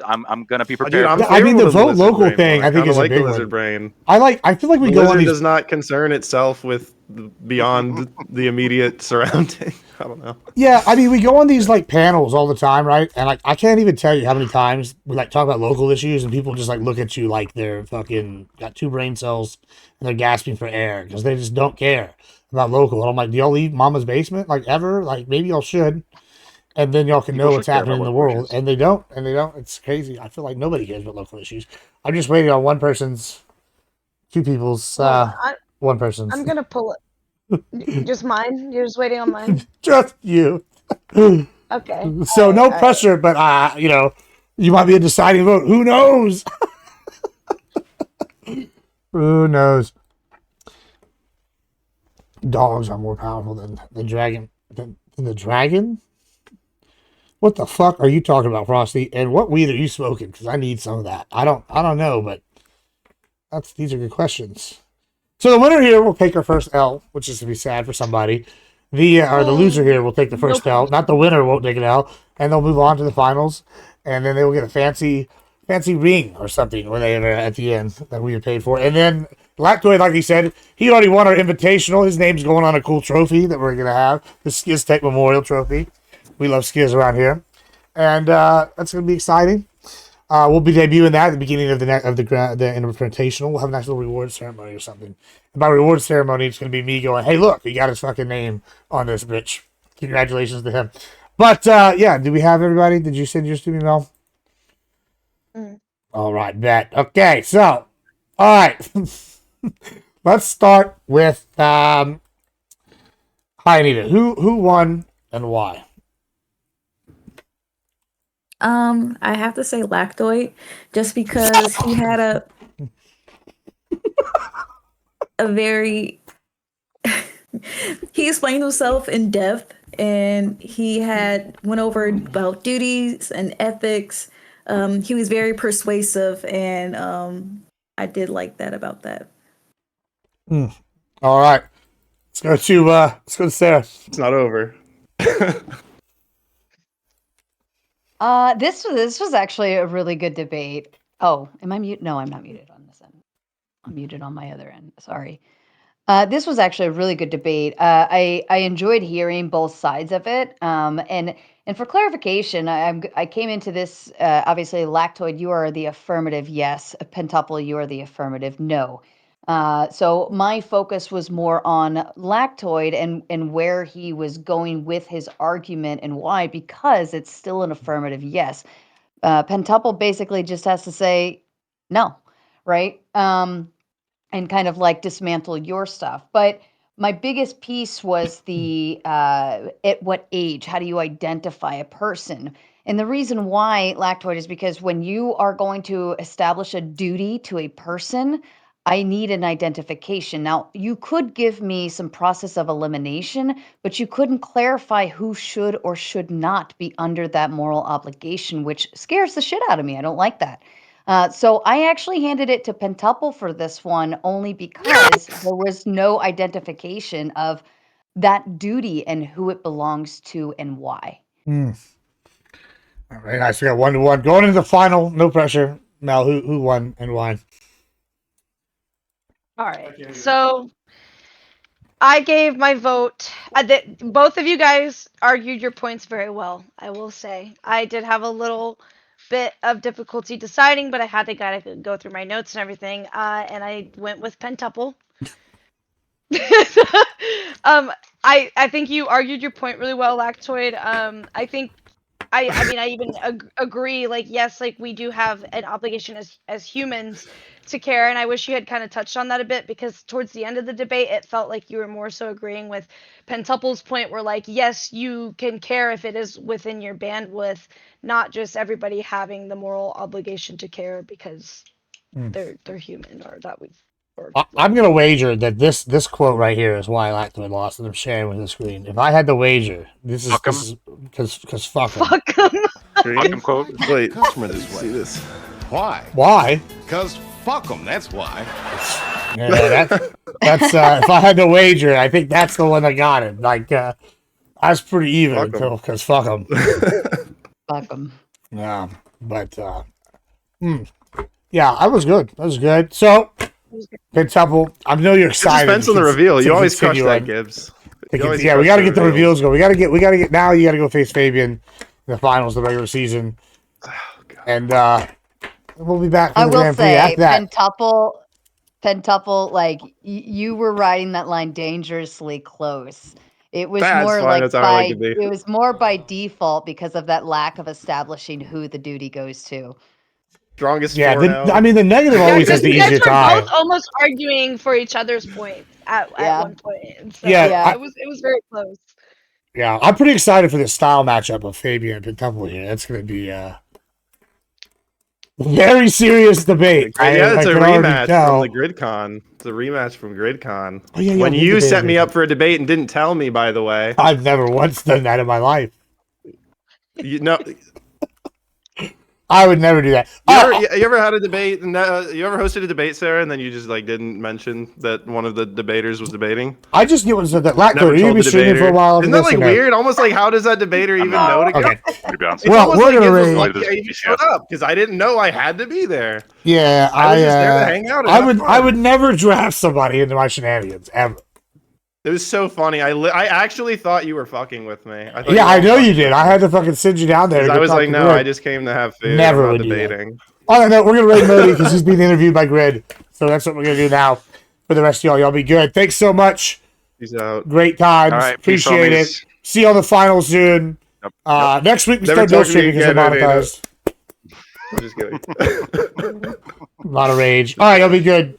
I'm gonna be Dude, prepared. I'm I mean, the favorable to vote lizard local brain thing, one. I think, kinda is a like big the lizard one. brain. I feel like we The go on lizard these. does not concern itself with beyond the immediate surrounding. I don't know. Yeah, I mean, we go on these like panels all the time, right? And like, I can't even tell you how many times we like talk about local issues, and people just like look at you like they're fucking got two brain cells and they're gasping for air because they just don't care about local. And I'm like, do y'all leave Mama's basement like ever? Like maybe y'all should, and then y'all can People know should what's care happening about in the local world. issues. And they don't. It's crazy. I feel like nobody cares about local issues. I'm just waiting on one person's, two people's, one person's. I'm gonna pull it. Just mine. You're just waiting on mine. Just you. Okay. So no All right. pressure, but you might be a deciding vote. Who knows? Who knows? Dogs are more powerful than the dragon. Than the dragon? What the fuck are you talking about, Frosty? And what weed are you smoking? Because I need some of that. I don't know, but these are good questions. So the winner here will take her first L, which is to be sad for somebody. The loser here will take the first L. Not the winner won't take an L, and they'll move on to the finals, and then they will get a fancy ring or something whenever at the end that we had paid for. And then Lactoid, like he said, he already won our invitational. His name's going on a cool trophy that we're gonna have, the Skiz Tech Memorial Trophy. We love Skiz around here, and that's gonna be exciting. We'll be debuting that at the beginning of the invitational. We'll have a nice little reward ceremony or something. And by reward ceremony, it's going to be me going, "Hey, look, he got his fucking name on this bitch. Congratulations to him." But yeah, do we have everybody? Did you send yours to me, Mel? All right, bet. Okay, so all right, let's start with hi Anita. Who won and why? I have to say Lactoid, just because he had a very he explained himself in depth, and he went over about duties and ethics. He was very persuasive, and I did like that about that. All right, let's go to Sarah. It's not over. This was actually a really good debate. Oh, am I mute? No, I'm not muted on this end. I'm muted on my other end. Sorry. This was actually a really good debate. I enjoyed hearing both sides of it. And for clarification, I came into this obviously Lactoid. You are the affirmative yes. Pentuple, you are the affirmative no. So my focus was more on Lactoid and where he was going with his argument and why, because it's still an affirmative yes. Pentuple basically just has to say no, right? And kind of like dismantle your stuff. But my biggest piece was the at what age? How do you identify a person? And the reason why Lactoid is because when you are going to establish a duty to a person, I need an identification. Now, you could give me some process of elimination, but you couldn't clarify who should or should not be under that moral obligation, which scares the shit out of me. I don't like that. So I actually handed it to Pentuple for this one only because there was no identification of that duty and who it belongs to and why. All right, nice. We got 1-1 going into the final. No pressure. Mel, who won and why? All right. So I gave my vote. Both of you guys argued your points very well, I will say. I did have a little bit of difficulty deciding, but I had to kind of go through my notes and everything, and I went with Pentuple. I think you argued your point really well, Lactoid. I think I mean I even agree. Like, yes, like we do have an obligation as humans to care, and I wish you had kind of touched on that a bit, because towards the end of the debate it felt like you were more so agreeing with Pentuple's point, where like, yes, you can care if it is within your bandwidth, not just everybody having the moral obligation to care because they're human, or that we. I'm gonna wager that this quote right here is why Lactoid lost, and I'm sharing with the screen. If I had to wager, this is because fuck him. Fuck them. Fuck him quote. Wait, Customer this way. see this. Why? Why? Because fuck them, that's why. Yeah, that's if I had to wager, I think that's the one that got it. Like, I was pretty even until because fuck him. Fuck them. Yeah, but yeah, I was good. That was good. So, Pentuple, I know you're excited. Suspense on the reveal. You always crush continue that, on. Gibbs. Yeah, we got to get the reveals going. We got to get now. You got to go face Fabian in the finals, of the regular season, and we'll be back. For I the will Grand Prix say, after that. Pentuple, like you were riding that line dangerously close. It was That's more fine. like That's how I like by to be. it was more by default because of that lack of establishing who the duty goes to. Strongest Yeah, 4-0. I mean the negative always has the You guys easier were tie. both almost arguing for each other's points at one point. And so Yeah, it was very close. Yeah, I'm pretty excited for the style matchup of Fabian and Pentuple here. That's going to be very serious debate. Yeah, it's I a can already rematch tell. from the GridCon. It's a rematch from GridCon. Oh, yeah, when we you debated set me it. up for a debate and didn't tell me, by the way. I've never once done that in my life. You know, I would never do that. you ever had a debate? And you ever hosted a debate, Sarah, and then you just like didn't mention that one of the debaters was debating? I just knew it was that Lactoid. Never Are you told gonna be the streaming for a debater. while? Isn't that like weird? Almost like, how does that debater even know to go? Okay. To be honest. It's Well, almost we're like gonna it was raise- like, yeah, you showed up because I didn't know I had to be there. Yeah, I was just there to hang out. And have I fun. would never draft somebody into my shenanigans ever. It was so funny. I actually thought you were fucking with me. I thought Yeah, I were know fucking you did. I had to fucking send you down there. 'Cause to I go was talk like, to no, Grid. I just came to have food. Never I'm would not do that. debating. Oh no, we're gonna raid Modi because he's being interviewed by Grid. So that's what we're gonna do now. For the rest of y'all, y'all be good. Thanks so much. Peace out. Great times. All right, peace, Appreciate it. homies. See you on the final soon. Yep. Next week we Never start dual talk to me streaming because I'm again, I mean, monetized. I'm just kidding. A lot of rage. All right, y'all be good.